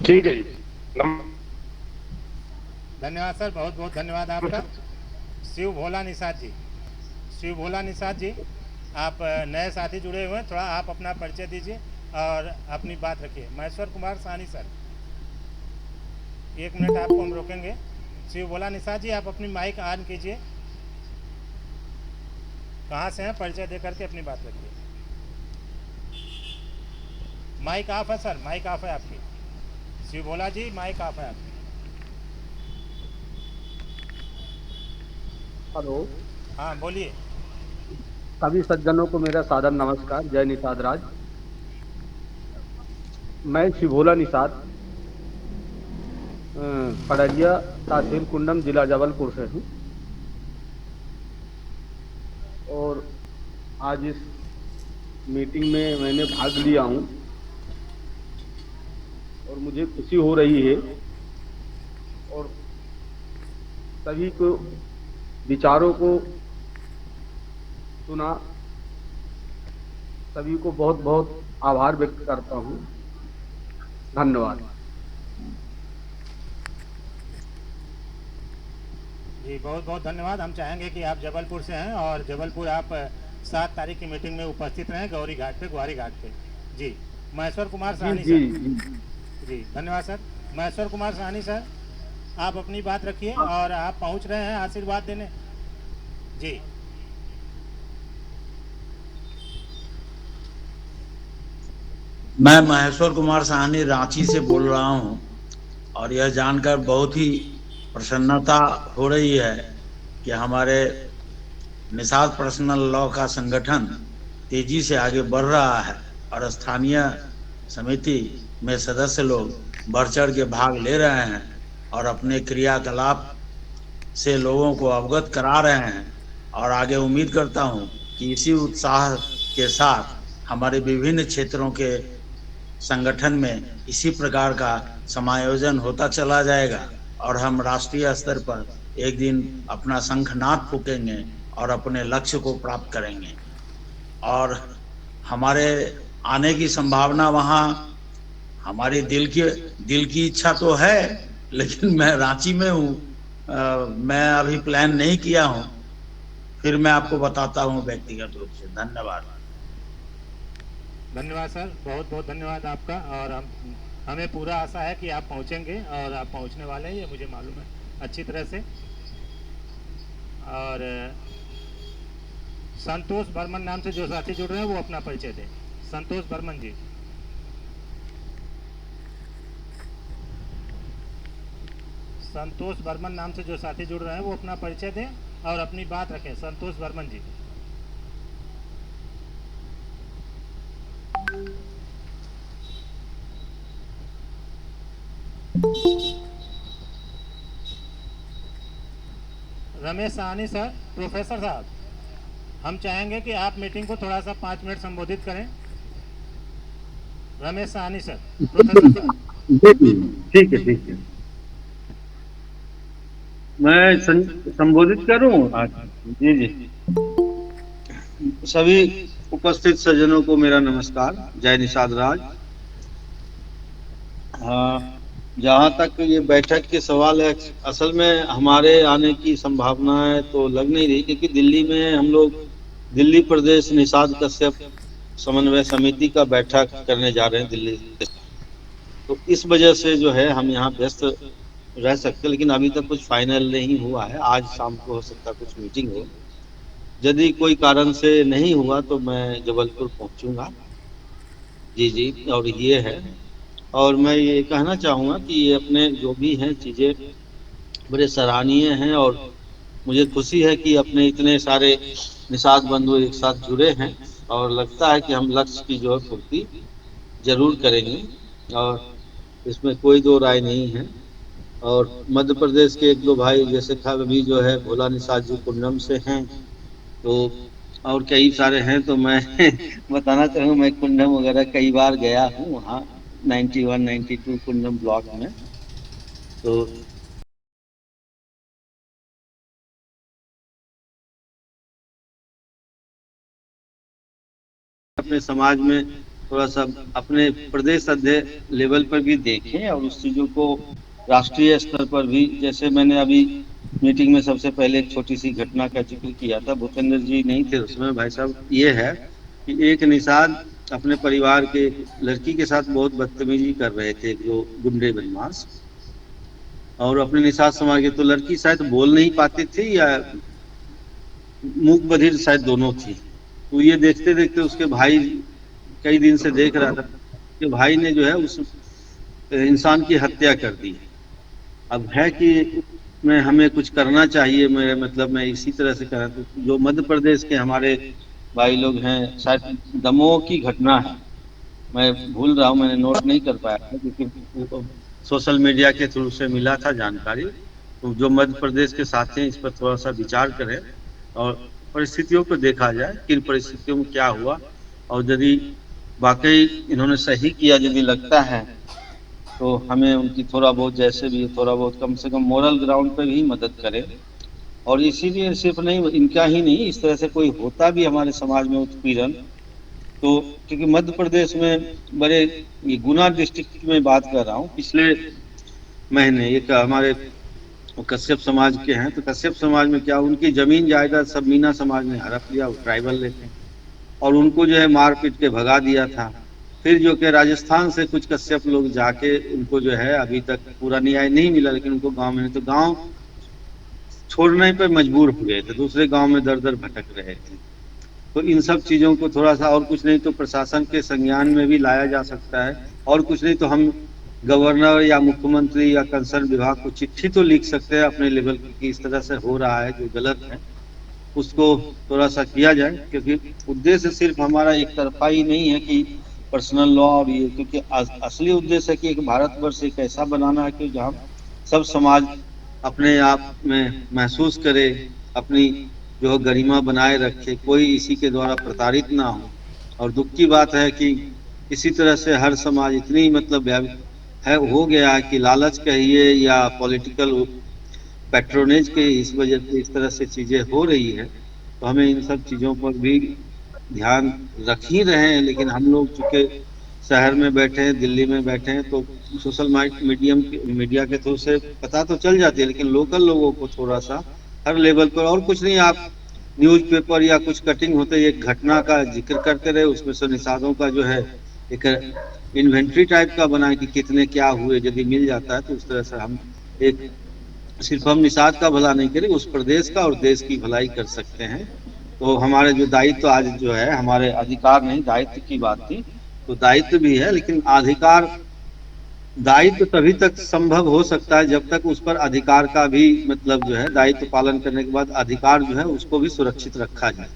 ठीक है जी, धन्यवाद सर, बहुत बहुत धन्यवाद आपका। शिव भोला निषाद जी, शिव भोला निषाद जी, आप नए साथी जुड़े हुए हैं, थोड़ा आप अपना परिचय दीजिए और अपनी बात रखिए। महेश्वर कुमार साहनी सर, 1 मिनट आपको हम रोकेंगे। शिव भोला निषाद जी, आप अपनी माइक ऑन कीजिए। कहाँ से हैं, परिचय दे करके अपनी बात रखिए। माइक ऑफ है सर, माइक ऑफ है आपकी। शिव भोला जी, माइक ऑफ है आपकी। हेलो, हाँ बोलिए। सभी सज्जनों को मेरा सादर नमस्कार। जय निषाद राज। मैं शिवभोला निषाद, पड़रिया तहसील कुंडम, जिला जबलपुर से हूँ। और आज इस मीटिंग में मैंने भाग लिया हूँ और मुझे खुशी हो रही है। और सभी को विचारों को सुना, सभी को बहुत बहुत आभार व्यक्त करता हूँ। धन्यवाद जी, बहुत बहुत धन्यवाद। हम चाहेंगे कि आप जबलपुर से हैं और जबलपुर आप 7 तारीख की मीटिंग में उपस्थित रहें, गौरी घाट पे, ग्वारी घाट पे। जी, महेश्वर कुमार साहनी जी सर। जी जी धन्यवाद सर। महेश्वर कुमार साहनी सर, आप अपनी बात रखिए और आप पहुंच रहे हैं आशीर्वाद देने। जी मैं महेश्वर कुमार साहनी रांची से बोल रहा हूं और यह जानकर बहुत ही प्रसन्नता हो रही है कि हमारे निषाद पर्सनल लॉ का संगठन तेजी से आगे बढ़ रहा है और स्थानीय समिति में सदस्य लोग बढ़ चढ़ के भाग ले रहे हैं और अपने क्रियाकलाप से लोगों को अवगत करा रहे हैं। और आगे उम्मीद करता हूं कि इसी उत्साह के साथ हमारे विभिन्न क्षेत्रों के संगठन में इसी प्रकार का समायोजन होता चला जाएगा और हम राष्ट्रीय स्तर पर एक दिन अपना शंखनाद फूकेंगे और अपने लक्ष्य को प्राप्त करेंगे। और हमारे आने की संभावना वहाँ, हमारी दिल की इच्छा तो है, लेकिन मैं रांची में हूँ, मैं अभी प्लान नहीं किया हूँ, फिर मैं आपको बताता हूँ व्यक्तिगत रूप से। धन्यवाद। धन्यवाद सर, बहुत बहुत धन्यवाद आपका। और हमें पूरा आशा है कि आप पहुंचेंगे और आप पहुंचने वाले हैं, ये मुझे मालूम है अच्छी तरह से। और संतोष बर्मन नाम से जो साथी जुड़ रहे हैं वो अपना परिचय दें। संतोष बर्मन जी। संतोष बर्मन नाम से जो साथी जुड़ रहे हैं वो अपना परिचय दें और अपनी बात रखें। संतोष बर्मन जी। रमेश साहनी सर, प्रोफेसर साहब, हम चाहेंगे कि आप मीटिंग को थोड़ा सा 5 मिनट संबोधित करें। रमेश साहनी सर, प्रोफेसर साहब। ठीक है, ठीक है। मैं संबोधित करूं? जी जी। सभी उपस्थित सज्जनों को मेरा नमस्कार। जय निषाद राज। जहाँ तक ये बैठक के सवाल है, असल में हमारे आने की संभावनाएं तो लग नहीं रही, क्योंकि दिल्ली में हम लोग दिल्ली प्रदेश निषाद कश्यप समन्वय समिति का बैठक करने जा रहे हैं दिल्ली से। तो इस वजह से जो है हम यहाँ व्यस्त रह सकते, लेकिन अभी तक कुछ फाइनल नहीं हुआ है। आज शाम को हो सकता कुछ मीटिंग हो, यदि कोई कारण से नहीं हुआ तो मैं जबलपुर पहुंचूंगा। जी जी। और ये है, और मैं ये कहना चाहूँगा कि ये अपने जो भी हैं चीज़ें बड़े सराहनीय हैं और मुझे खुशी है कि अपने इतने सारे निषाद बंधु एक साथ जुड़े हैं और लगता है कि हम लक्ष्य की जो है पूर्ति जरूर करेंगे और इसमें कोई दो राय नहीं है। और मध्य प्रदेश के 1-2 भाई जैसे भी जो है भोला निषाद जी कुंडम से हैं, तो और कई सारे हैं। तो मैं बताना चाहूँगा, मैं कुंडम वगैरह कई बार गया हूँ वहाँ 91-92 कुंडम ब्लॉक में। तो अपने समाज में थोड़ा सा अपने प्रदेश अध्यक्ष लेवल पर भी देखें और उस चीज़ों को राष्ट्रीय स्तर पर भी, जैसे मैंने अभी मीटिंग में सबसे पहले एक छोटी सी घटना का जिक्र किया था, भूपेंद्र जी नहीं थे उसमें भाई साहब, ये है कि एक निषाद अपने परिवार के लड़की के साथ बहुत बदतमीजी कर रहे थे जो गुंडे बदमाश, और अपने निषाद समाज के, तो लड़की शायद बोल नहीं पाती थी या मूक बधिर शायद दोनों थी। तो ये देखते देखते उसके भाई कई दिन से देख रहा था कि भाई ने जो है उस इंसान की हत्या कर दी। अब है कि मैं हमें कुछ करना चाहिए, मेरे मतलब मैं इसी तरह से करा, तो जो मध्य प्रदेश के हमारे भाई लोग हैं, शायद दमोह की घटना है, मैं भूल रहा हूँ, मैंने नोट नहीं कर पाया था क्योंकि सोशल मीडिया के थ्रू से मिला था जानकारी। तो जो मध्य प्रदेश के साथी हैं इस पर थोड़ा सा विचार करें और परिस्थितियों को देखा जाए, किन परिस्थितियों में क्या हुआ, और यदि वाकई इन्होंने सही किया यदि लगता है तो हमें उनकी थोड़ा बहुत, जैसे भी थोड़ा बहुत कम से कम मोरल ग्राउंड पर भी मदद करें। और इसीलिए सिर्फ नहीं, इनका ही नहीं, इस तरह से कोई होता भी हमारे समाज में उत्पीड़न, तो क्योंकि मध्य प्रदेश में बड़े, ये गुना डिस्ट्रिक्ट में बात कर रहा हूँ, पिछले महीने एक हमारे कश्यप समाज के हैं, तो कश्यप समाज में क्या, उनकी जमीन जायदाद सब मीना समाज ने हड़प लिया, ट्राइबल लेते हैं, और उनको जो है मार पीट के भगा दिया था। फिर जो कि राजस्थान से कुछ कश्यप लोग जाके उनको जो है, अभी तक पूरा न्याय नहीं मिला, लेकिन उनको गांव में, तो गांव छोड़ने पर मजबूर हो गए थे, दूसरे गांव में दर दर भटक रहे थे। तो इन सब चीज़ों को थोड़ा सा, और कुछ नहीं तो प्रशासन के संज्ञान में भी लाया जा सकता है, और कुछ नहीं तो हम गवर्नर या मुख्यमंत्री या कंसर्न विभाग को चिट्ठी तो लिख सकते हैं अपने लेवल की, इस तरह से हो रहा है जो गलत है उसको थोड़ा सा किया जाए, क्योंकि उद्देश्य सिर्फ हमारा एक तरफा ही नहीं है कि पर्सनल लॉ और ये, क्योंकि असली उद्देश्य है कि एक भारतवर्ष एक ऐसा बनाना है कि जहाँ सब समाज अपने आप में महसूस करे, अपनी जो गरिमा बनाए रखे, कोई इसी के द्वारा प्रताड़ित ना हो। और दुख की बात है कि इसी तरह से हर समाज इतनी मतलब है हो गया है कि लालच कहिए या पॉलिटिकल पैट्रोनेज के इस वजह से इस तरह से चीज़ें हो रही है। तो हमें इन सब चीज़ों पर भी ध्यान रख ही रहे हैं, लेकिन हम लोग चूँकि शहर में बैठे हैं, दिल्ली में बैठे हैं, तो सोशल मीडिया के थ्रू से पता तो चल जाती है, लेकिन लोकल लोगों को थोड़ा सा हर लेवल पर, और कुछ नहीं, आप न्यूज़पेपर या कुछ कटिंग होते एक घटना का जिक्र करते रहे, उसमें से निषादों का जो है एक इन्वेंट्री टाइप का बनाए कि कितने क्या हुए, यदि मिल जाता है तो उस तरह से हम एक, सिर्फ हम निषाद का भला नहीं करें, उस प्रदेश का और देश की भलाई कर सकते हैं। तो हमारे जो दायित्व आज जो है, हमारे अधिकार नहीं दायित्व की बात थी, तो दायित्व भी है, लेकिन अधिकार दायित्व तभी तक संभव हो सकता है जब तक उस पर अधिकार का भी मतलब जो है, दायित्व पालन करने के बाद अधिकार जो है उसको भी सुरक्षित रखा जाए।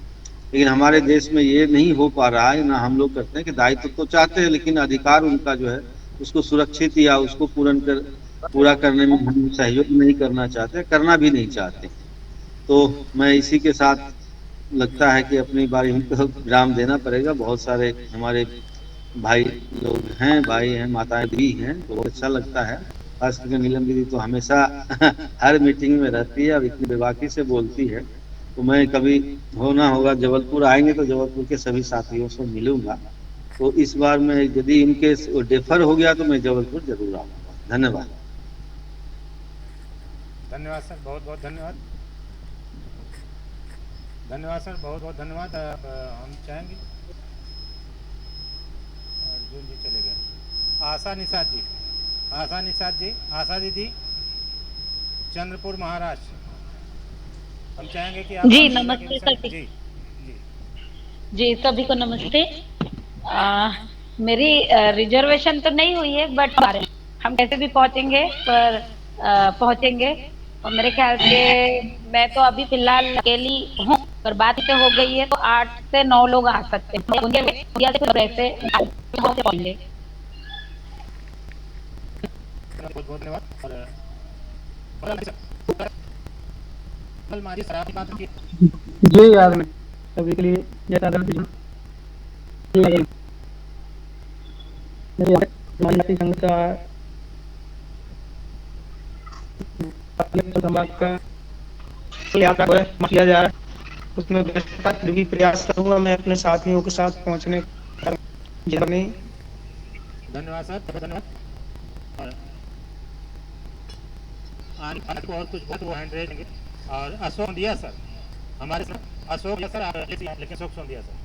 लेकिन हमारे देश में ये नहीं हो पा रहा है, ना हम लोग करते हैं कि दायित्व तो चाहते हैं, लेकिन अधिकार उनका जो है उसको सुरक्षित या उसको पूरा करने में हम सहयोग नहीं करना चाहते, करना भी नहीं चाहते। तो मैं इसी के साथ लगता है कि अपनी बारी हमको विराम देना पड़ेगा। बहुत सारे हमारे भाई लोग हैं, भाई हैं, माताएं भी हैं, तो बहुत अच्छा लगता है। खास करके नीलम दीदी तो हमेशा हर मीटिंग में रहती है और इतनी बेबाकी से बोलती है। तो मैं कभी होना होगा जबलपुर आएंगे तो जबलपुर के सभी साथियों से मिलूंगा। तो इस बार मैं यदि इनके डेफर हो गया तो मैं जबलपुर जरूर आऊँगा। धन्यवाद। धन्यवाद सर, बहुत बहुत धन्यवाद। धन्यवाद सर, बहुत बहुत धन्यवाद। हम चाहेंगे, अर्जुन जी चले गए। आशा निषाद जी, आशा निषाद जी, आशा दीदी, चंद्रपुर महाराष्ट्र। हम चाहेंगे कि आप जी नमस्ते सर। जी जी सभी को नमस्ते। मेरी रिजर्वेशन तो नहीं हुई है, बट हम कैसे भी पहुंचेंगे, पर पहुंचेंगे। और मेरे ख्याल से मैं तो अभी फिलहाल अकेली हूँ, पर बात तो हो गई है, तो 8 से 9 लोग आ सकते हैं। ऐसे पहुंचेंगे। बहुत बहुत धन्यवाद। जी यार मैं सभी के लिए समाज का यात्रा किया जा रहा है, उसमें भी प्रयास करूंगा मैं अपने साथियों के साथ पहुंचने धन्यवाद सर, धन्यवाद। और आने को और कुछ बहुत वो हैंड रेज और अशोक दिया सर, हमारे सर अशोक दिया सर, लेकिन अशोक सोन दिया सर।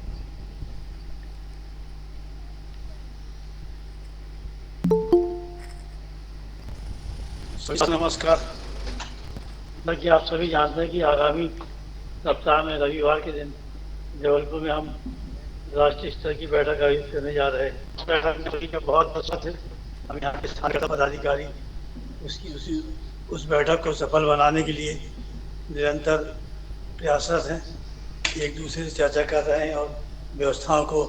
नमस्कार। बाकी आप सभी जानते हैं कि आगामी सप्ताह में रविवार के दिन जबलपुर में हम राष्ट्रीय स्तर की बैठक आयोजित करने जा रहे हैं। बैठक में सभी का बहुत बहुत स्वागत है। हम यहाँ के स्थानीय पदाधिकारी उस बैठक को सफल बनाने के लिए निरंतर प्रयासरत हैं, एक दूसरे से चर्चा कर रहे हैं और व्यवस्थाओं को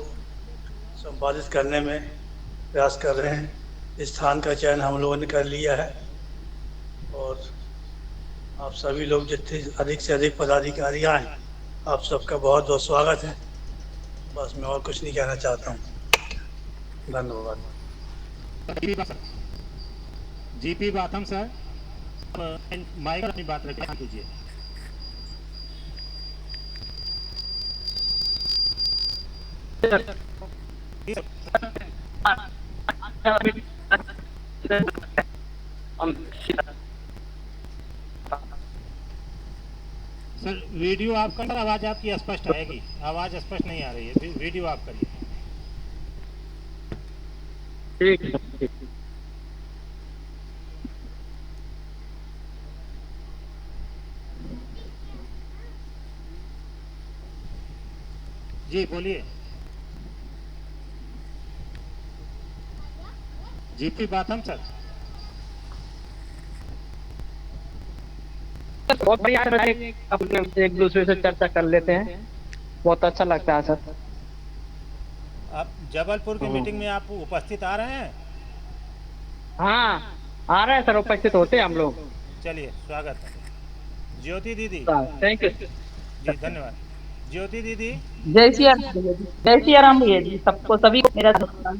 संपादित करने में प्रयास कर रहे हैं। स्थान का चयन हम लोगों ने कर लिया है और आप सभी लोग जितने अधिक से अधिक पदाधिकारी आए, आप सबका बहुत बहुत स्वागत है। बस मैं और कुछ नहीं कहना चाहता हूँ। धन्यवाद। जीपी बाथम सर, माइक अपनी बात रखें कीजिए। सर वीडियो आप कर, आवाज आपकी स्पष्ट आएगी, आवाज स्पष्ट नहीं आ रही है, वीडियो आप करिए। ठीक। जी बोलिए। GP Batham sir. बहुत बढ़िया, एक दूसरे से चर्चा कर लेते हैं, बहुत अच्छा लगता है सर। आप जबलपुर की मीटिंग में आप उपस्थित आ रहे हैं? हाँ आ रहे हैं सर, उपस्थित होते हैं हम लोग। चलिए स्वागत है। ज्योति दीदी। थैंक यू जी धन्यवाद। ज्योति दीदी। जय सिया राम भैया जी, सबको सभी को मेरा नमस्कार।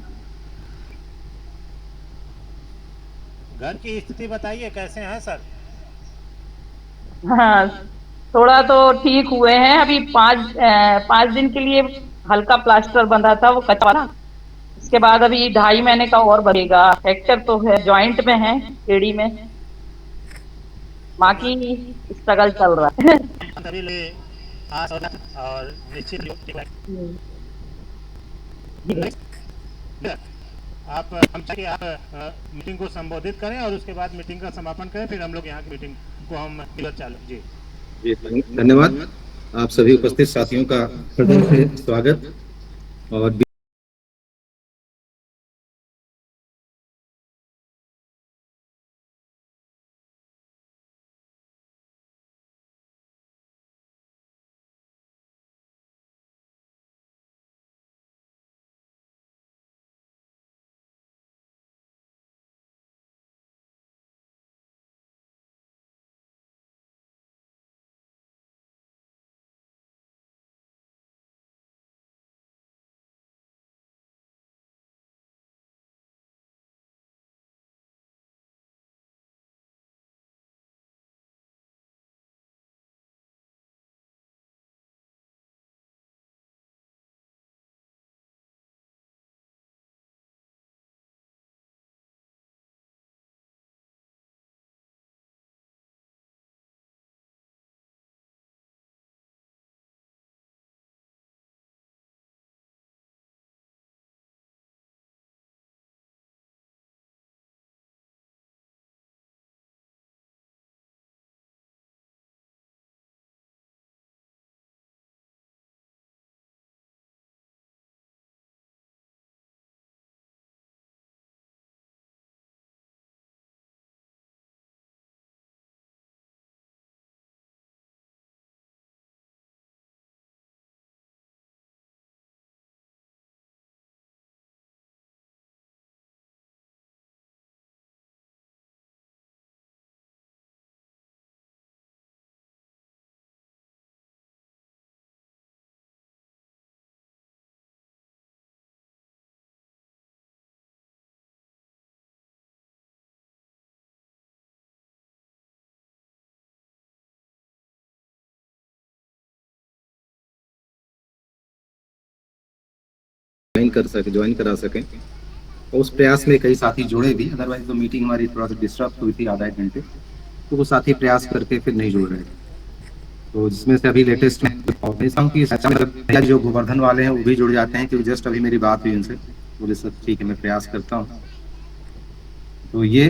घर की स्थिति बताइए, कैसे हैं सर? हाँ थोड़ा तो ठीक हुए हैं, अभी 5 दिन के लिए हल्का प्लास्टर बंधा था, वो कच्चा ना, इसके बाद अभी 2.5 महीने का और बनेगा। फ्रैक्चर तो है, जॉइंट में है, एड़ी में, बाकी स्ट्रगल चल रहा है। और निश्चित आप मीटिंग को संबोधित करें और उसके बाद मीटिंग का समापन करें, फिर हम लोग यहाँ की मीटिंग को हम चालू। जी धन्यवाद। आप सभी उपस्थित साथियों का हृदय से स्वागत और ज्वाइन करा सकें। तो उस प्रयास में कई साथी जुड़े भी, अदरवाइज तो मीटिंग हमारी थोड़ा सा डिस्टर्ब हुई थी आधा एक घंटे, तो वो साथी प्रयास करके फिर नहीं जुड़ रहे। तो जिसमें से अभी लेटेस्ट में कि जो गोवर्धन वाले हैं वो भी जुड़ जाते हैं, क्योंकि जस्ट अभी मेरी बात हुई उनसे, बोले सर ठीक है मैं प्रयास करता हूँ। तो ये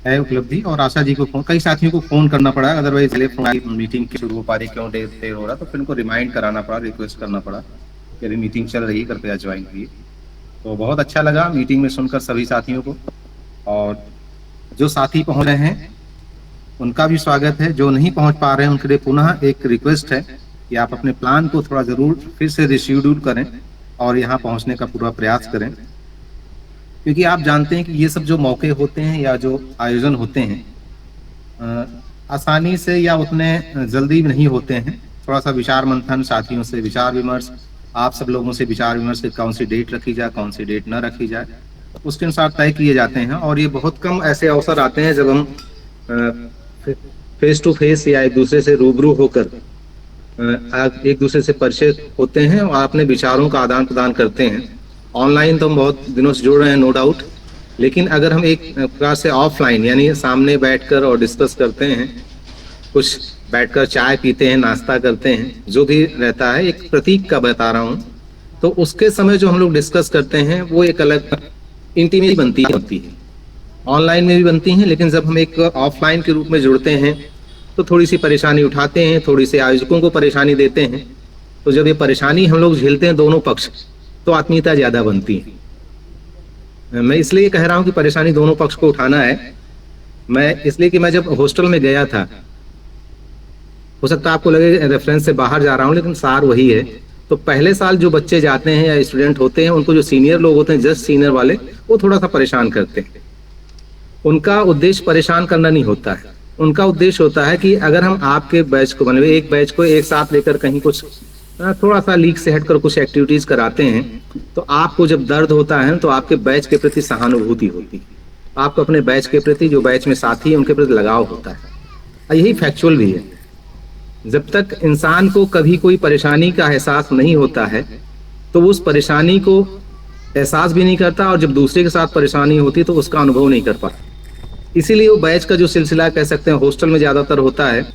है उपलब्धि। और आशा जी को कई साथियों को फोन करना पड़ा, अदरवाइज मीटिंग की शुरू हो पा रही, क्यों देर हो रहा, तो फिर उनको रिमाइंड कराना पड़ा, रिक्वेस्ट करना पड़ा कि अभी मीटिंग चल रही है, कृपया ज्वाइन कीजिए। तो बहुत अच्छा लगा मीटिंग में सुनकर सभी साथियों को। और जो साथी पहुंच रहे हैं उनका भी स्वागत है, जो नहीं पहुंच पा रहे हैं उनके लिए पुनः एक रिक्वेस्ट है कि आप अपने प्लान को थोड़ा जरूर फिर से रिशेड्यूल करें और यहाँ पहुंचने का पूरा प्रयास करें, क्योंकि आप जानते हैं कि ये सब जो मौके होते हैं या जो आयोजन होते हैं आसानी से या उतने जल्दी नहीं होते हैं। थोड़ा सा विचार मंथन, साथियों से विचार विमर्श, आप सब लोगों से विचार विमर्श से कौन सी डेट रखी जाए, कौन सी डेट न रखी जाए, उसके अनुसार तय किए जाते हैं। और ये बहुत कम ऐसे अवसर आते हैं जब हम फेस टू फेस या एक दूसरे से रूबरू होकर एक दूसरे से परिचय होते हैं और अपने विचारों का आदान प्रदान करते हैं। ऑनलाइन तो हम बहुत दिनों से जुड़ रहे हैं, नो डाउट, लेकिन अगर हम एक प्रकार से ऑफलाइन यानी सामने बैठकर और डिस्कस करते हैं, कुछ बैठकर चाय पीते हैं, नाश्ता करते हैं, जो भी रहता है, एक प्रतीक का बता रहा हूँ, तो उसके समय जो हम लोग डिस्कस करते हैं वो एक अलग इंटीमेसी बनती है। ऑनलाइन में भी बनती हैं, लेकिन जब हम एक ऑफलाइन के रूप में जुड़ते हैं तो थोड़ी सी परेशानी उठाते हैं, थोड़ी सी आयोजकों को परेशानी देते हैं। तो जब ये परेशानी हम लोग झेलते हैं दोनों पक्ष, तो आत्मीयता ज्यादा बनती है। मैं इसलिए कह रहा हूँ कि परेशानी दोनों पक्ष को उठाना है। मैं इसलिए कि मैं जब हॉस्टल में गया था, हो सकता है आपको लगे रेफरेंस से बाहर जा रहा हूँ, लेकिन सार वही है। तो पहले साल जो बच्चे जाते हैं या स्टूडेंट होते हैं, उनको जो सीनियर लोग होते हैं, जस्ट सीनियर वाले, वो थोड़ा सा परेशान करते हैं। उनका उद्देश्य परेशान करना नहीं होता है, उनका उद्देश्य होता है कि अगर हम आपके बैच को मतलब एक बैच को एक साथ लेकर कहीं कुछ थोड़ा सा लीक से हटकर कुछ एक्टिविटीज कराते हैं, तो आपको जब दर्द होता है तो आपके बैच के प्रति सहानुभूति होती है, आपको अपने बैच के प्रति, जो बैच में साथी है उनके प्रति लगाव होता है। और यही फैक्चुअल भी है। जब तक इंसान को कभी कोई परेशानी का एहसास नहीं होता है तो वो उस परेशानी को एहसास भी नहीं करता, और जब दूसरे के साथ परेशानी होती है तो उसका अनुभव नहीं कर पाता। इसीलिए वो बैच का जो सिलसिला कह सकते हैं हॉस्टल में ज्यादातर होता है,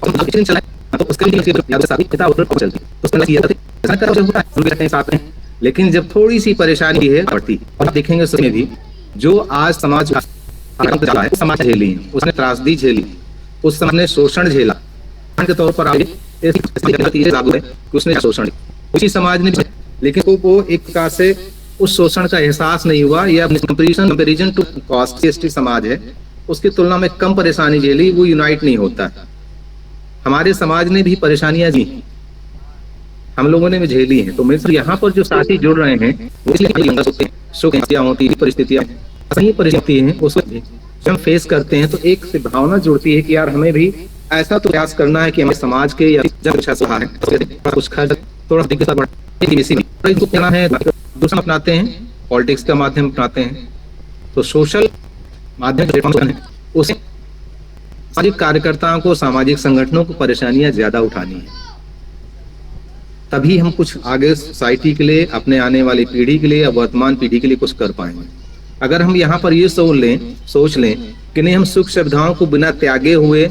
लेकिन जब थोड़ी सी परेशानी है बढ़ती, और आप देखेंगे उसमें भी जो आज समाज समाज झेली, उसने त्रासदी झेली, उस समाज ने शोषण झेला के तौर पर उसने शोषण उसी समाज ने, लेकिन वो एक प्रकार से उस शोषण का एहसास नहीं हुआ, या कंपैरिजन टू कास्ट एसटी समाज है उसकी तुलना में कम परेशानी झेली, वो यूनाइट नहीं होता। हमारे समाज ने भी परेशानियां दी, हम लोगों ने भी झेली हैं। तो मेरे यहाँ पर जो साथी जुड़ रहे हैं वो इसलिए होती परिस्थितियां सही परिस्थिति है, उसको हम फेस करते हैं, तो एक से भावना जुड़ती है कि यार हमें भी ऐसा तो प्रयास करना है कि हमारे समाज के या कुछ खर्च थोड़ा दिक्कत है, दूसरा अपनाते हैं, पॉलिटिक्स का माध्यम अपनाते हैं। तो सोशल माध्यम उसे सामाजिक कार्यकर्ताओं को, सामाजिक संगठनों को परेशानियां ज्यादा उठानी है, तभी हम कुछ आगे सोसाइटी के लिए, अपने आने वाली पीढ़ी के लिए या वर्तमान पीढ़ी के लिए कुछ कर पाएंगे। अगर हम यहाँ पर ये सोच लें कि नहीं हम सुख सुविधाओं को बिना त्यागे हुए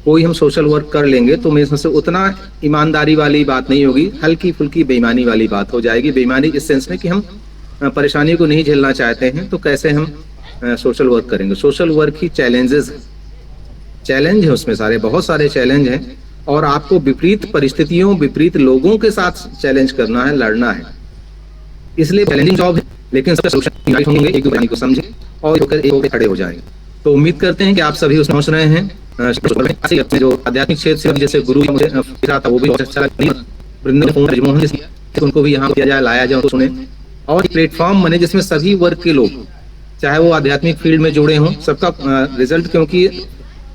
कोई हम सोशल वर्क कर लेंगे, तो मेरे से उतना ईमानदारी वाली बात नहीं होगी, हल्की फुल्की बेईमानी वाली बात हो जाएगी। बेईमानी इस सेंस में कि हम परेशानियों को नहीं झेलना चाहते हैं, तो कैसे हम सोशल वर्क करेंगे। सोशल वर्क ही चैलेंज है, उसमें बहुत सारे चैलेंज हैं, और आपको विपरीत परिस्थितियों, विपरीत लोगों के साथ चैलेंज करना है, लड़ना है। इसलिए चैलेंजिंग जॉब है, लेकिन होंगे, एक दूसरे को समझे और एक होकर खड़े हो जाएंगे। तो उम्मीद करते हैं कि आप सभी उसमें पहुंच रहे हैं। जो आध्यात्मिक क्षेत्र से जैसे गुरु मुझे था, वो भी बहुत अच्छा लगा, उनको भी यहाँ किया जाए, लाया जाए, उनको सुने, और प्लेटफॉर्म बने जिसमें सभी वर्ग के लोग, चाहे वो आध्यात्मिक फील्ड में जुड़े हों, सबका रिजल्ट, क्योंकि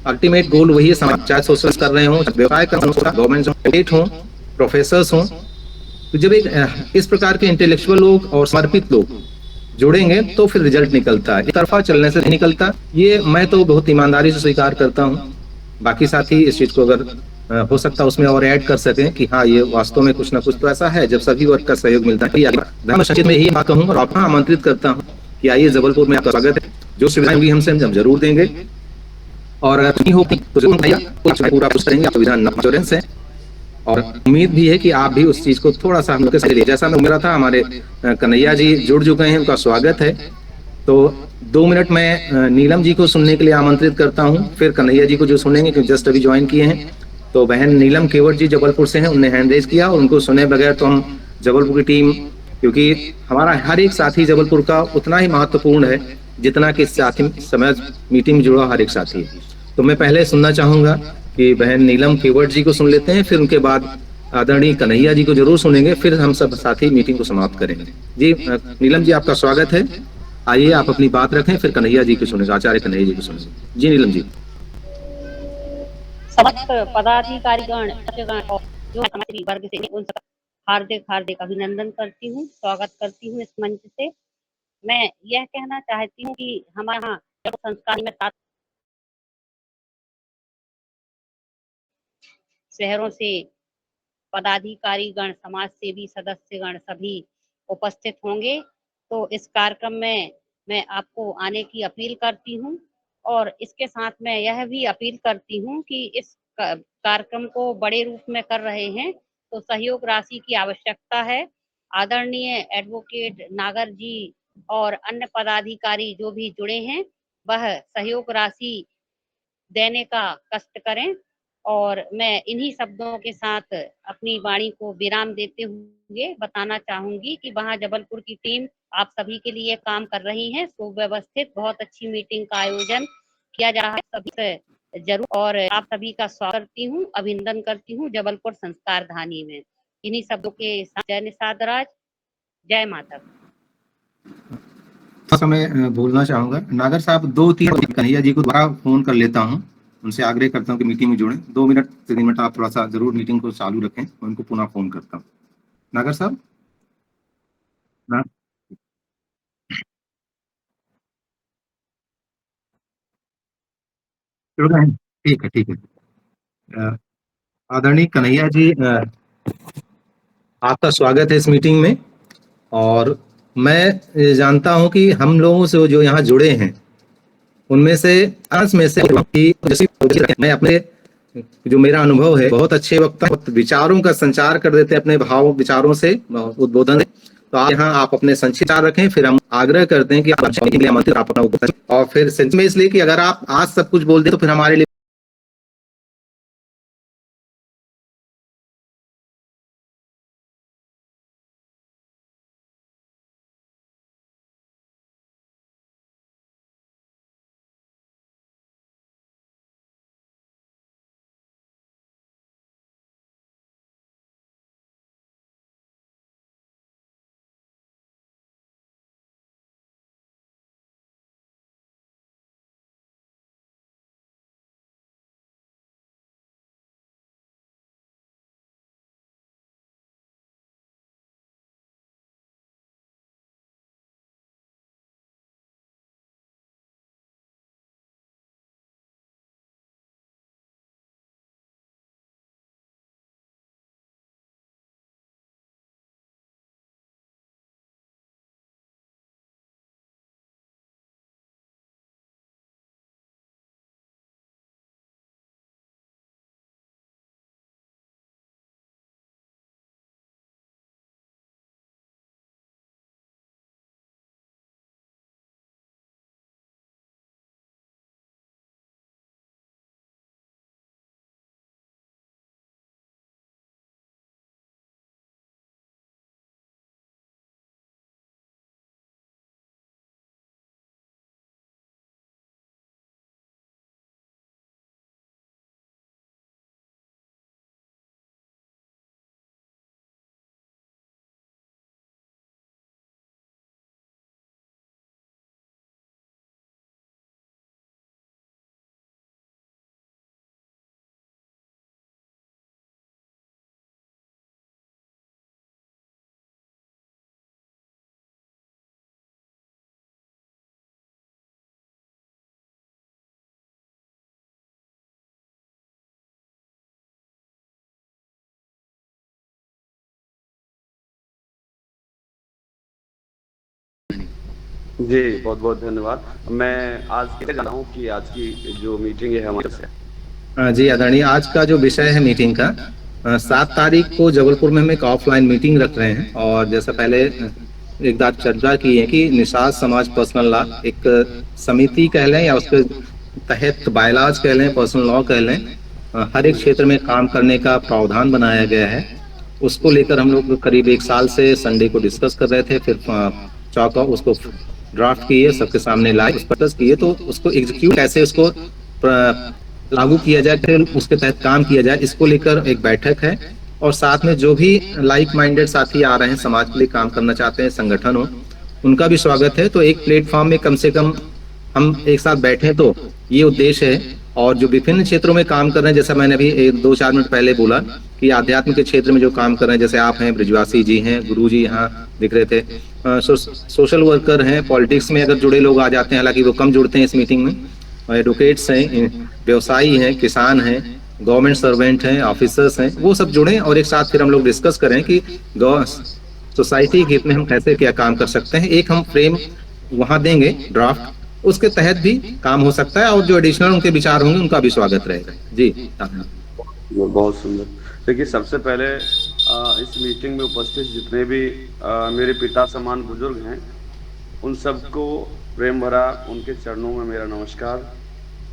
अल्टीमेट गोल वही है समाज, चाहे सोशल कर रहे हों, व्यवसाय कर रहे हों, गवर्नमेंट हों, प्रोफेसर्स हों। तो जब एक इस प्रकार के इंटेलेक्चुअल लोग और समर्पित लोग जुड़ेंगे तो फिर रिजल्ट निकलता है, एक तरफा चलने से नहीं निकलता। ये मैं तो बहुत ईमानदारी से स्वीकार करता हूँ। बाकी साथी इस चीज को अगर हो सकता है उसमें और ऐड कर सकें कि हाँ ये वास्तव में कुछ ना कुछ तो ऐसा है जब सभी वर्ग का सहयोग मिलता है। मैं संक्षिप्त में यही बात कहूँ और आपको आमंत्रित करता हूँ कि आइए, जबलपुर में आपका स्वागत है। जो सुविधाएं होंगी हमसे हम जरूर देंगे, और अगर नहीं होगी तो जरूर पूरा कुछ करेंगे। आपको विधान इंश्योरेंस है, और उम्मीद भी है कि आप भी उस चीज को थोड़ा सा हम लोग के साथ, जैसा मैं उम्मीद था, हमारे कन्हैया जी जुड़ चुके हैं, उनका स्वागत है। तो 2 मिनट मैं नीलम जी को सुनने के लिए आमंत्रित करता हूं, फिर कन्हैया जी को जो सुनेंगे, क्योंकि जस्ट अभी ज्वाइन किए हैं। तो बहन नीलम केवट जी जबलपुर से हैं, उन्होंने हैंड रेज किया, और उनको सुने बगैर तो हम जबलपुर की टीम, क्योंकि हमारा हर एक साथी जबलपुर का उतना ही महत्वपूर्ण है जितना कि साथी समय मीटिंग में जुड़ा हर एक साथी। तो मैं पहले सुनना चाहूंगा कि बहन नीलम केवट जी को सुन लेते हैं, फिर उनके बाद आदरणीय कन्हैया जी को जरूर सुनेंगे, फिर हम सब साथी मीटिंग को समाप्त करेंगे। जी नीलम जी, आपका स्वागत है। आइए आप अपनी बात रखें, फिर कन्हैया जी को सुनेंगे, आचार्य कन्हैया जी को सुनेंगे। जी नीलम जी। समस्त पदाधिकारीगण और जो हमारे वर्ग से उन सब हार्दिक हार्दिक अभिनंदन करती हूँ, स्वागत करती हूँ इस मंच से। मैं यह कहना चाहती हूँ कि हमारे यहाँ संस्कार में 7 शहरों से पदाधिकारीगण, समाज सेवी सदस्यगण सभी उपस्थित होंगे। तो इस कार्यक्रम में मैं आपको आने की अपील करती हूँ, और इसके साथ मैं यह भी अपील करती हूँ कि इस कार्यक्रम को बड़े रूप में कर रहे हैं तो सहयोग राशि की आवश्यकता है। आदरणीय एडवोकेट नागर जी और अन्य पदाधिकारी जो भी जुड़े हैं, वह सहयोग राशि देने का कष्ट करें। और मैं इन्हीं शब्दों के साथ अपनी वाणी को विराम देते हुए बताना चाहूंगी कि वहाँ जबलपुर की टीम आप सभी के लिए काम कर रही है। सुव्यवस्थित बहुत अच्छी मीटिंग का आयोजन किया जा रहा है, सभी से जरूर, और आप सभी का स्वागत करती हूँ, अभिनंदन करती हूँ जबलपुर संस्कार धानी में। इन्हीं शब्दों के साथ जय निषाद राज, जय माता। मैं बोलना चाहूंगा नागर साहब, 2-3 कन्हैया जी को दोबारा फोन कर लेता हूं, उनसे आग्रह करता हूं कि मीटिंग में जुड़े। 2 मिनट से 3 मिनट आप थोड़ा सा जरूर मीटिंग को चालू रखें, उनको पुनः फोन करता हूं। नागर साहब ना? ठीक है, ठीक है। आदरणीय कन्हैया जी, आपका स्वागत है इस मीटिंग में। और मैं जानता हूं कि हम लोगों से जो यहाँ जुड़े हैं उनमें से अंश में से मैं अपने जो मेरा अनुभव है, बहुत अच्छे वक्त विचारों का संचार कर देते हैं अपने भाव विचारों से, उद्बोधन से। तो आप यहाँ आप अपने संक्षिप्त रखें, फिर हम आग्रह करते हैं कि आप अपना, और फिर में इसलिए कि अगर आप आज सब कुछ बोल दें तो फिर हमारे लिए जी बहुत बहुत धन्यवाद। मैं आज ये जाना हूँ कि आज की जो मीटिंग है हमारे से जी आदरणीय, आज का जो विषय है मीटिंग का, 7 तारीख को जबलपुर में हम एक ऑफलाइन मीटिंग रख रहे हैं। और जैसा पहले एक बात चर्चा की है कि निषाद समाज पर्सनल लॉ एक समिति कह लें या उसके तहत बायलाज कह लें, पर्सनल लॉ कह लें, हर एक क्षेत्र में काम करने का प्रावधान बनाया गया है। उसको लेकर हम लोग करीब 1 साल से संडे को डिस्कस कर रहे थे, फिर चौका उसको ड्राफ्ट किए, सबके सामने लाए, डिस्कस किए, तो उसको एग्जीक्यूट कैसे उसको लागू किया जाए, फिर उसके तहत काम किया जाए, इसको लेकर एक बैठक है। और साथ में जो भी लाइक माइंडेड साथी आ रहे हैं, समाज के लिए काम करना चाहते हैं, संगठन हो, उनका भी स्वागत है। तो एक प्लेटफॉर्म में कम से कम हम एक साथ बैठे, तो ये उद्देश्य है। और जो विभिन्न क्षेत्रों में काम कर रहे हैं, जैसा मैंने अभी 2-4 मिनट पहले बोला कि आध्यात्म के क्षेत्र में जो काम कर रहे हैं, जैसे आप हैं, ब्रिजवासी जी हैं, गुरु जी यहाँ दिख रहे थे, सोशल वर्कर हैं, पॉलिटिक्स में अगर जुड़े लोग आ जाते हैं, हालांकि वो कम जुड़ते हैं इस मीटिंग में, एडवोकेट्स हैं, व्यवसायी हैं, किसान हैं, गवर्नमेंट सर्वेंट हैं, ऑफिसर्स हैं, वो सब जुड़े और एक साथ फिर हम लोग डिस्कस करें कि सोसाइटी के हित में हम कैसे क्या काम कर सकते हैं। एक हम फ्रेम वहां देंगे ड्राफ्ट, उसके तहत भी काम हो सकता है और जो एडिशनल उनके विचार होंगे उनका भी स्वागत रहेगा। जी बहुत सुंदर। देखिए, सबसे पहले इस मीटिंग में उपस्थित जितने भी मेरे पिता समान बुजुर्ग हैं, उन सबको प्रेम भरा उनके चरणों में मेरा नमस्कार।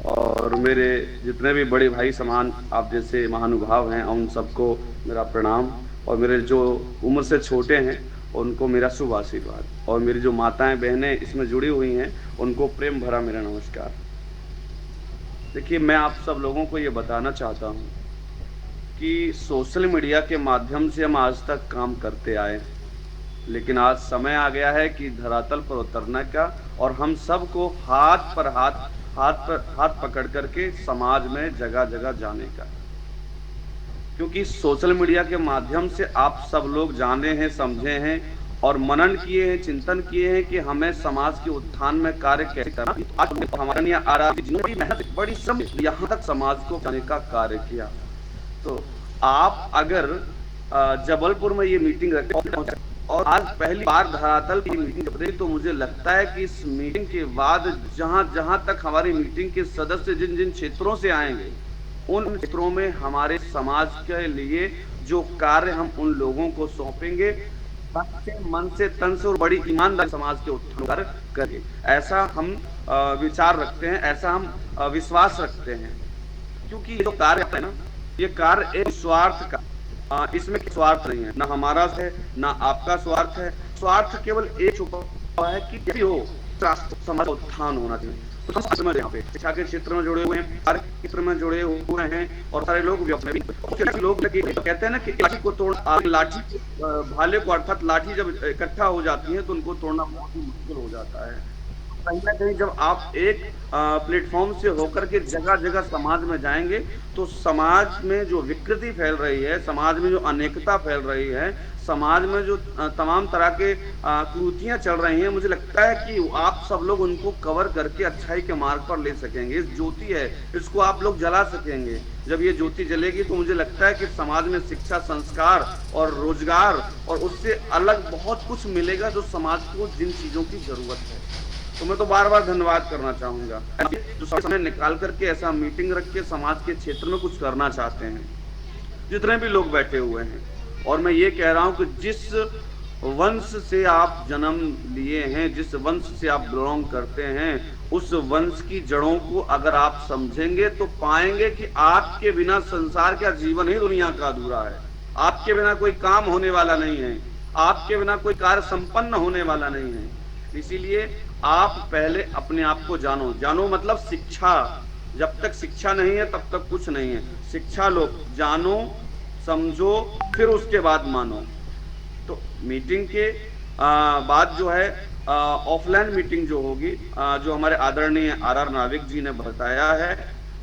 और मेरे जितने भी बड़े भाई समान आप जैसे महानुभाव हैं, उन सबको मेरा प्रणाम। और मेरे जो उम्र से छोटे हैं उनको मेरा शुभ आशीर्वाद। और मेरी जो माताएं बहनें इसमें जुड़ी हुई हैं, उनको प्रेम भरा मेरा नमस्कार। देखिए, मैं आप सब लोगों को ये बताना चाहता हूँ कि सोशल मीडिया के माध्यम से हम आज तक काम करते आए, लेकिन आज समय आ गया है कि धरातल पर उतरने का और हम सबको हाथ पकड़ करके समाज में जगह जगह जाने का। क्योंकि सोशल मीडिया के माध्यम से आप सब लोग जाने हैं, समझे हैं और मनन किए हैं, चिंतन किए हैं कि हमें समाज के उत्थान में कार्य कैसे करना। आज हमारे यहाँ आराधना मेहनत बड़ी श्रम यहाँ तक समाज को जाने का कार्य किया। तो आप अगर जबलपुर में ये मीटिंग रखते और आज पहली बार धरातल की मीटिंग रखते, तो मुझे लगता है कि इस मीटिंग के बाद जहां तक हमारी मीटिंग के सदस्य जिन जिन क्षेत्रों से आएंगे, उन क्षेत्रों में हमारे समाज के लिए जो कार्य हम उन लोगों को सौंपेंगे, मन से तन से और बड़ी ईमानदारी समाज के उत्थान करेंगे। ऐसा हम विचार रखते हैं, ऐसा हम विश्वास रखते हैं। क्योंकि ये जो कार्य है ना, ये कार्य एक स्वार्थ का, इसमें स्वार्थ नहीं है, ना हमारा है ना आपका स्वार्थ है। स्वार्थ केवल एक छुपा हुआ है कि भी हो समाज का उत्थान होना चाहिए। तो हम यहाँ पे शिक्षा के क्षेत्र में जुड़े हुए हैं, हर क्षेत्र में जुड़े हुए हैं और सारे लोग भी अपने लोग कहते हैं ना कि लाठी को तोड़, लाठी भाले को, अर्थात लाठी जब इकट्ठा हो जाती है तो उनको तोड़ना बहुत ही मुश्किल हो जाता है। कहीं ना कहीं जब आप एक प्लेटफॉर्म से होकर के जगह जगह समाज में जाएंगे, तो समाज में जो विकृति फैल रही है, समाज में जो अनेकता फैल रही है, समाज में जो तमाम तरह के कुरीतियां चल रही हैं, मुझे लगता है कि आप सब लोग उनको कवर करके अच्छाई के मार्ग पर ले सकेंगे। इस ज्योति है, इसको आप लोग जला सकेंगे। जब ये ज्योति जलेगी तो मुझे लगता है कि समाज में शिक्षा, संस्कार और रोजगार और उससे अलग बहुत कुछ मिलेगा जो समाज को जिन चीजों की जरूरत है। तो मैं तो बार बार धन्यवाद करना चाहूंगा जो समय निकाल करके ऐसा मीटिंग रख के समाज के क्षेत्र में कुछ करना चाहते हैं, जितने भी लोग बैठे हुए हैं। और मैं ये कह रहा हूं कि जिस वंश से आप जन्म लिए हैं, जिस वंश से आप बिलोंग करते हैं, उस वंश की जड़ों को अगर आप समझेंगे तो पाएंगे कि आपके बिना संसार का जीवन ही दुनिया का अधूरा है। आपके बिना कोई काम होने वाला नहीं है, आपके बिना कोई कार्य संपन्न होने वाला नहीं है। इसीलिए आप पहले अपने आप को जानो। जानो मतलब शिक्षा। जब तक शिक्षा नहीं है तब तक कुछ नहीं है। शिक्षा लो, जानो, समझो, फिर उसके बाद मानो। तो मीटिंग के बाद जो है ऑफलाइन मीटिंग जो होगी, जो हमारे आदरणीय आर नाविक जी ने बताया है,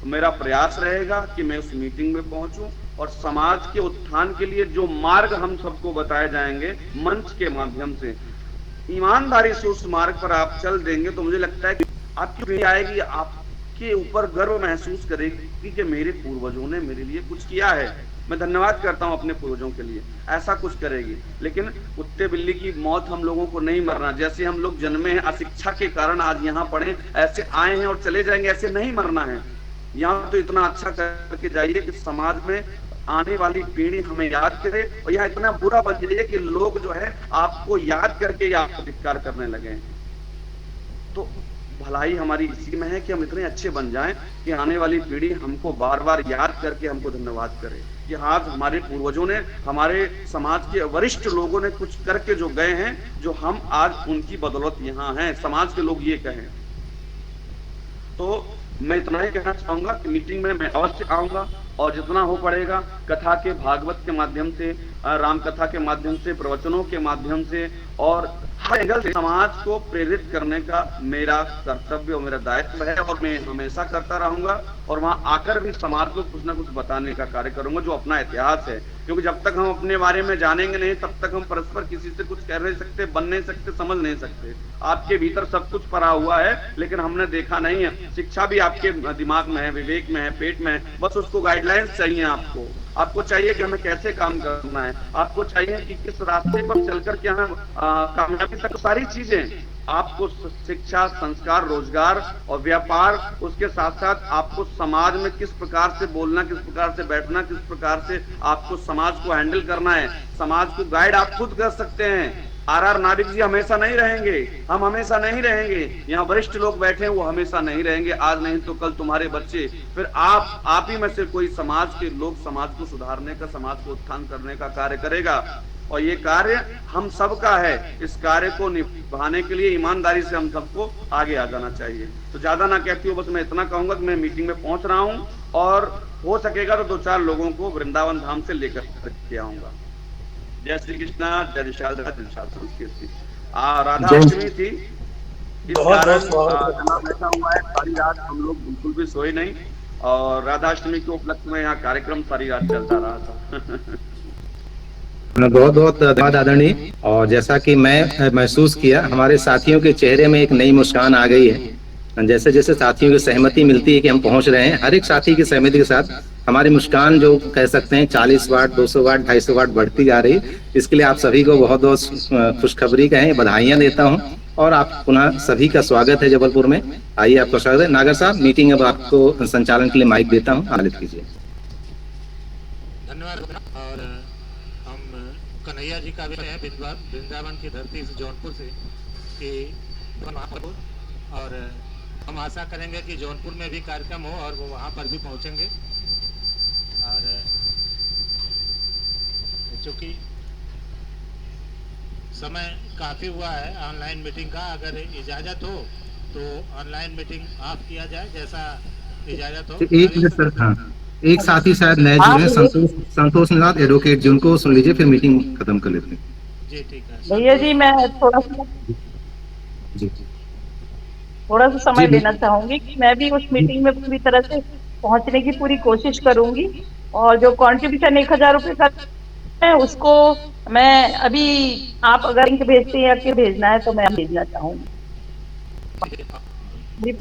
मेरा प्रयास रहेगा कि मैं उस मीटिंग में पहुंचूं और समाज के उत्थान के लिए जो मार्ग हम सबको बताए जाएंगे मंच के माध्यम से, ईमानदारी से उस मार्ग पर आप चल देंगे तो मुझे लगता है कि आपकी पीढ़ी आएगी, आपके ऊपर गर्व महसूस करेगी कि मेरे पूर्वजों ने मेरे लिए कुछ किया है। मैं धन्यवाद करता हूँ अपने पूर्वजों के लिए, ऐसा कुछ करेगी। लेकिन कुत्ते बिल्ली की मौत हम लोगों को नहीं मरना, जैसे हम लोग जन्मे हैं अशिक्षा के कारण आज यहाँ पढ़े, ऐसे आए हैं और चले जाएंगे, ऐसे नहीं मरना है। यहाँ तो इतना अच्छा करके जाइए कि समाज में आने वाली पीढ़ी हमें याद करे, और यहाँ इतना बुरा बन जाइए कि लोग जो है आपको याद करके आपको धिक्कार करने लगे। तो भलाई हमारी इसी में है कि हम इतने अच्छे बन जाएं कि आने वाली पीढ़ी हमको बार बार याद करके हमको धन्यवाद करे कि आज हमारे पूर्वजों ने, हमारे समाज के वरिष्ठ लोगों ने कुछ करके जो गए हैं, जो हम आज उनकी बदौलत यहाँ हैं, समाज के लोग ये कहें। तो मैं इतना ही कहना चाहूंगा कि मीटिंग में मैं अवश्य आऊंगा, और जितना हो पड़ेगा कथा के, भागवत के माध्यम से, राम कथा के माध्यम से, प्रवचनों के माध्यम से, और हर एंगल से समाज को प्रेरित करने का मेरा कर्तव्य और मेरा दायित्व है, और मैं हमेशा करता रहूंगा। और वहां आकर भी समाज को कुछ ना कुछ बताने का कार्य करूंगा, जो अपना इतिहास है। क्योंकि जब तक हम अपने बारे में जानेंगे नहीं, तब तक हम परस्पर किसी से कुछ कह नहीं सकते, बन नहीं सकते, समझ नहीं सकते। आपके भीतर सब कुछ पड़ा हुआ है, लेकिन हमने देखा नहीं है। शिक्षा भी आपके दिमाग में है, विवेक में है, पेट में है, बस उसको गाइडलाइंस चाहिए। आपको चाहिए कि हमें कैसे काम करना है, आपको चाहिए कि किस रास्ते पर चलकर के हमें कामयाबी तक, सारी चीजें आपको, शिक्षा, संस्कार, रोजगार और व्यापार, उसके साथ साथ आपको समाज में किस प्रकार से बोलना, किस प्रकार से बैठना, किस प्रकार से आपको समाज को हैंडल करना है। समाज को गाइड आप खुद कर सकते हैं। आर नाविक जी हमेशा नहीं रहेंगे, हम हमेशा नहीं रहेंगे, यहाँ वरिष्ठ लोग बैठे हैं वो हमेशा नहीं रहेंगे। आज नहीं तो कल तुम्हारे बच्चे, फिर आप ही में से कोई समाज के लोग समाज को सुधारने का, समाज को उत्थान करने का कार्य करेगा। और ये कार्य हम सबका है। इस कार्य को निभाने के लिए ईमानदारी से हम सबको आगे आ जाना चाहिए। तो ज्यादा ना कहती हूँ, बस मैं इतना कहूंगा कि मैं मीटिंग में पहुंच रहा हूँ, और हो सकेगा तो 2-4 लोगों को वृंदावन धाम से लेकर के आऊंगा। जय श्री कृष्णा, जय विशाल संस्कृति। राधाष्टमी थी, इस कारण जनाब ऐसा हुआ है, सारी रात हम लोग बिल्कुल भी सोए नहीं, और राधाष्टमी के उपलक्ष्य में यहाँ कार्यक्रम सारी रात चलता रहा था। बहुत बहुत धन्यवाद आदरणीय। और जैसा कि मैं महसूस किया, हमारे साथियों के चेहरे में एक नई मुस्कान आ गई है। जैसे जैसे साथियों की सहमति मिलती है कि हम पहुंच रहे हैं, हर एक साथी की सहमति के साथ हमारी मुस्कान, जो कह सकते हैं 40 वाट, 200 वाट, 250 वाट बढ़ती जा रही। इसके लिए आप सभी को बहुत बहुत खुशखबरी कहें, बधाइयां देता हूं, और आप पुनः सभी का स्वागत है जबलपुर में। आइए, आपका स्वागत है। नागर साहब, मीटिंग अब आपको संचालन के लिए माइक देता हूँ, आलित कीजिए। धन्यवाद। और हम कन्हैया जी का विषय है वृंदावन की धरती से, जौनपुर से, कि और हम आशा करेंगे कि जौनपुर में भी कार्यक्रम हो और वो वहाँ पर भी पहुँचेंगे। और चूँकि समय काफ़ी हुआ है ऑनलाइन मीटिंग का, अगर इजाज़त हो तो ऑनलाइन मीटिंग ऑफ किया जाए, जैसा इजाज़त हो। एक मिनट सर, हाँ, एक साथी शायद नए जुड़े, संतोष निनाद एडवोकेट जी, उनको सुन लीजिए, फिर मीटिंग खत्म कर लेते हैं। जी ठीक है भैया जी, मैं थोड़ा सा समय लेना चाहूंगी कि मैं भी उस मीटिंग में पूरी तरह से पहुंचने की पूरी कोशिश करूंगी। और जो कंट्रीब्यूशन 1000 रुपए का है, उसको मैं अभी, आप अगर लिंक भेजते हैं या फिर भेजना है तो मैं भेजना चाहूंगी।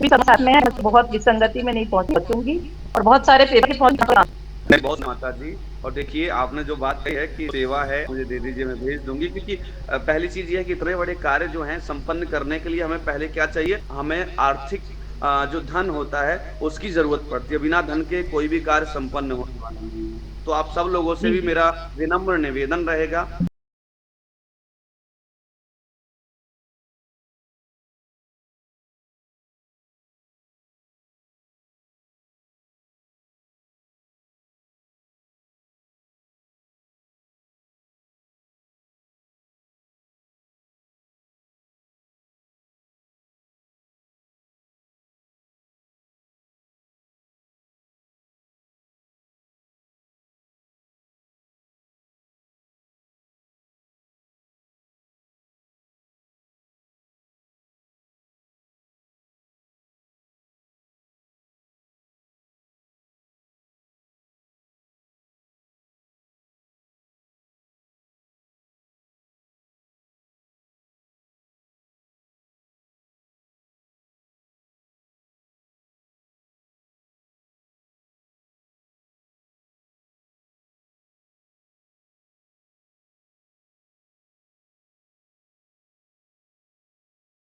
साथ में बहुत विसंगति में नहीं पहुंचूंगी, और बहुत सारे पेपर पहुंच बहुत माता जी। और देखिए, आपने जो बात कही है कि सेवा है, मुझे दे दीजिए, मैं भेज दूंगी। क्योंकि पहली चीज ये है कि इतने बड़े कार्य जो हैं संपन्न करने के लिए हमें पहले क्या चाहिए, हमें आर्थिक जो धन होता है उसकी जरूरत पड़ती है। बिना धन के कोई भी कार्य संपन्न होने वाला नहीं है। तो आप सब लोगों से भी मेरा विनम्र निवेदन रहेगा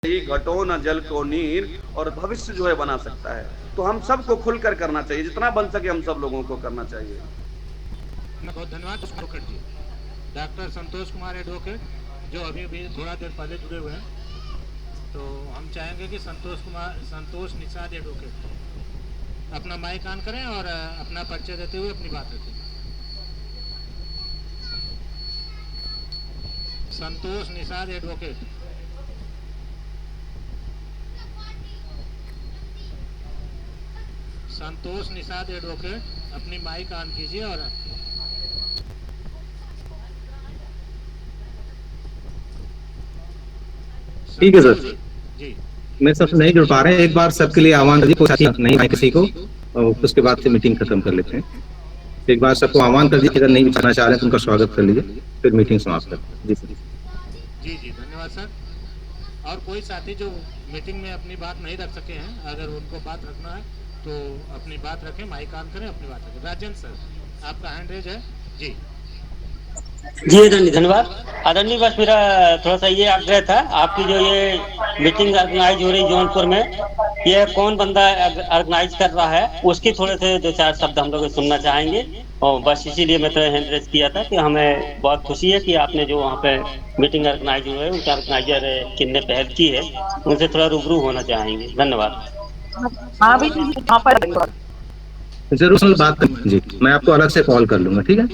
ही घटो न जल को नीर, और भविष्य जो है बना सकता है। तो हम सबको खुलकर करना चाहिए, जितना बन सके हम सब लोगों को करना चाहिए। बहुत धन्यवाद एडवोकेट जी। डॉक्टर संतोष कुमार एडवोकेट जो अभी भी थोड़ा देर पहले जुड़े हुए हैं, तो हम चाहेंगे कि संतोष निषाद एडवोकेट अपना माइक ऑन करें और अपना परिचय देते हुए अपनी बात रखें। संतोष निषाद एडवोकेट। संतोष निषाद एडवोकेट अपनी माइक ऑन कीजिए और ठीक है सर जी, मैं सबसे नहीं जुड़ पा रहे हैं, एक बार सबके लिए आह्वान करिए, कोई साथी नहीं आए किसी को, और उसके बाद से मीटिंग खत्म कर लेते हैं। एक बार सबको आह्वान कर दीजिए, अगर नहीं विचारना चाह रहे हैं तो उनका स्वागत कर लीजिए, फिर मीटिंग समाप्त कर जी सर। जी जी धन्यवाद सर। और कोई साथी जो मीटिंग में अपनी बात नहीं रख सके हैं, अगर उनको बात रखना है तो अपनी बात रखें, माइक ऑन करें, अपनी बात रखें। राजेंद्र सर आपका हैंड रेज है जी। जी धन्यवाद आदरणीय। बस मेरा थोड़ा सा ये आग्रह था, आपकी जो ये मीटिंग ऑर्गेनाइज हो रही जौनपुर में, ये कौन बंदा ऑर्गेनाइज कर रहा है, उसके थोड़े से 2-4 शब्द हम लोग सुनना चाहेंगे। और बस इसीलिए मैं तो हैंड रेज किया था कि हमें बहुत खुशी है कि आपने जो वहाँ पे मीटिंग ऑर्गेनाइज हुई है, उनके ऑर्गेनाइजर किन ने पहल की है, उनसे थोड़ा रूबरू होना चाहेंगे। धन्यवाद। हाँ भी वहाँ पर जरूर सर बात कर जी, मैं आपको अलग से कॉल कर लूंगा, ठीक है।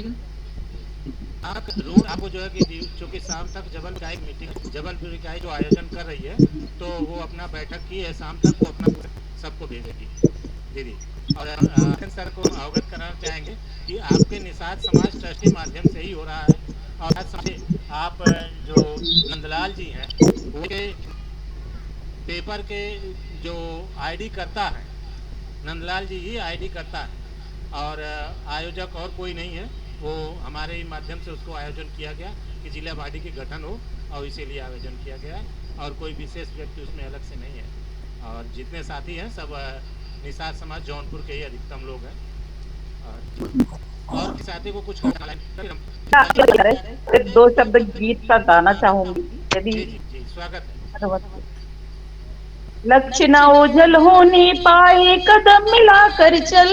आपको जो है कि चूंकि शाम तक जबलपुर इकाई जो आयोजन कर रही है, तो वो अपना बैठक की है शाम तक, वो अपना सबको भेजेगी दीदी। और सर को अवगत कराना चाहेंगे कि आपके निषाद समाज ट्रस्टी माध्यम से ही हो रहा है। और आप जो नंदलाल जी हैं, वो के पेपर के जो आईडी करता है, नंदलाल जी ही आईडी करता है, और आयोजक और कोई नहीं है। वो हमारे ही माध्यम से उसको आयोजन किया गया कि जिला बॉडी की गठन हो, और इसीलिए आयोजन किया गया, और कोई विशेष व्यक्ति उसमें अलग से नहीं है। और जितने साथी हैं सब निषाद समाज जौनपुर के ही अधिकतम लोग हैं। और साथी को कुछ 2 शब्द गीत का गाना चाहूंगी यदि जी स्वागत है। लक्ष्य न ओझल होने पाए, कदम मिलाकर चल,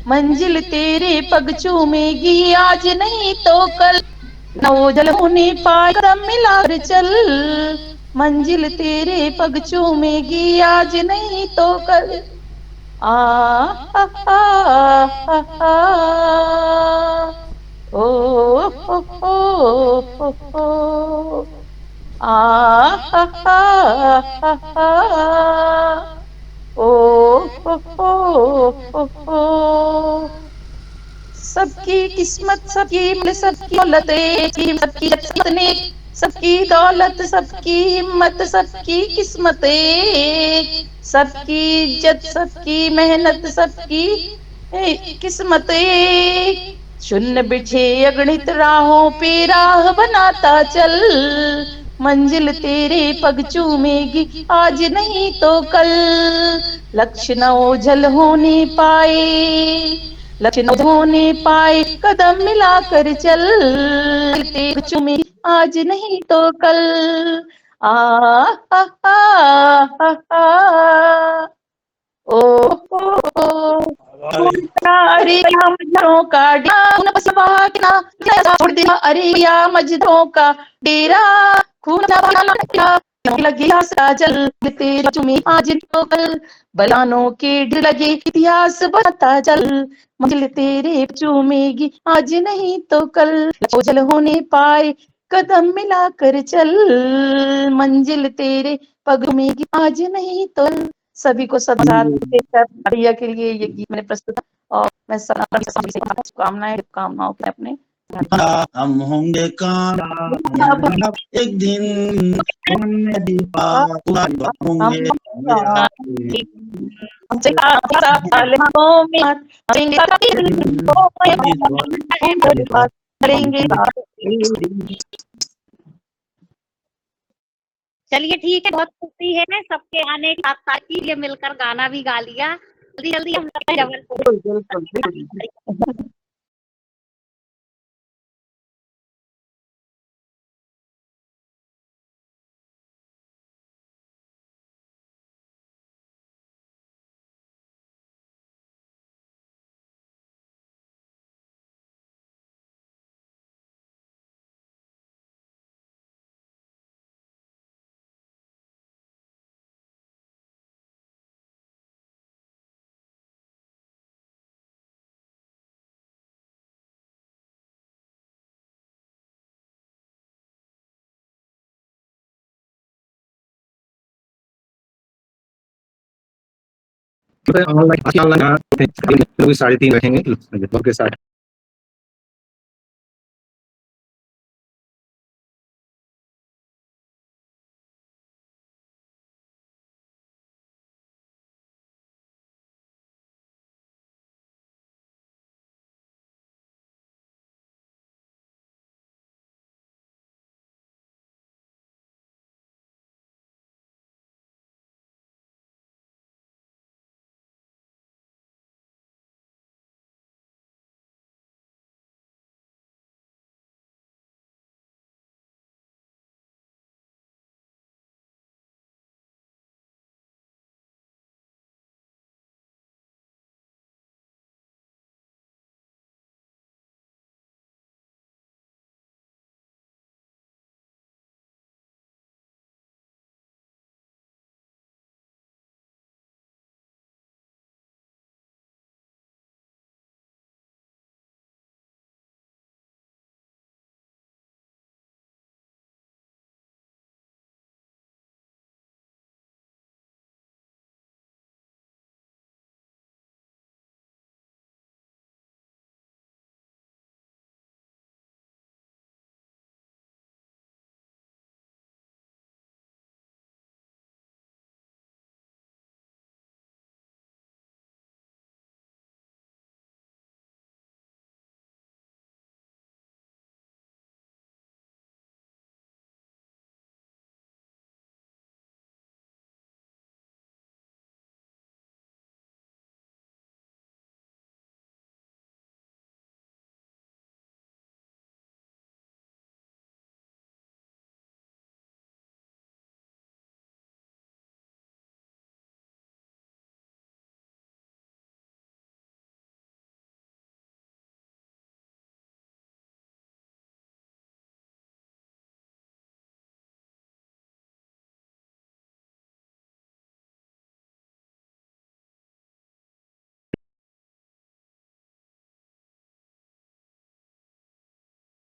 मंजिल तेरे पग चूमेगी आज नहीं तो कल। न ओझल होने पाए, कदम मिलाकर चल, मंजिल तेरे पग चूमेगी आज नहीं तो कल। आ हा हा हा हा ओ हो हो हो आ हा हा हा हा ओ हो हो। सबकी किस्मत सबकी दौलत सबकी किस्मत, सबकी दौलत सबकी हिम्मत सबकी किस्मत, सबकी इज्जत सबकी मेहनत सबकी किस्मत। शून्य बिछे अगणित राहों पे राह बनाता चल, मंजिल तेरे पग चूमेगी आज नहीं तो कल। लक्ष्य न ओझल होने पाए, लक्ष्य न होने पाए, कदम मिलाकर चल, तेरे चूमे आज नहीं तो कल। आ हा हा हा ओ अरे मजदूरों का डेरा, छोड़ दिया अरे या मजदूरों का डेरा, खून लगे जल तेरे चुमे आज तो कल, बलानों के ढेर लगे इतिहास बनाता चल, मंजिल तेरे चूमेगी आज नहीं तो कल। ओझल होने पाए, कदम मिलाकर चल, मंजिल तेरे पग चूमेगी आज नहीं तो कल। सभी को सब साथ देकर भैया के लिए ये गीत मैंने प्रस्तुत, और मैं शुभकामनाएं के अपने हम होंगे कामयाब एक दिन, चलिए ठीक है, बहुत खुशी है सबके आने के साथ ये मिलकर गाना भी गा लिया। जल्दी जल्दी हम जबलपुर ऑनलाइन 3:30 बैठेंगे के साथ।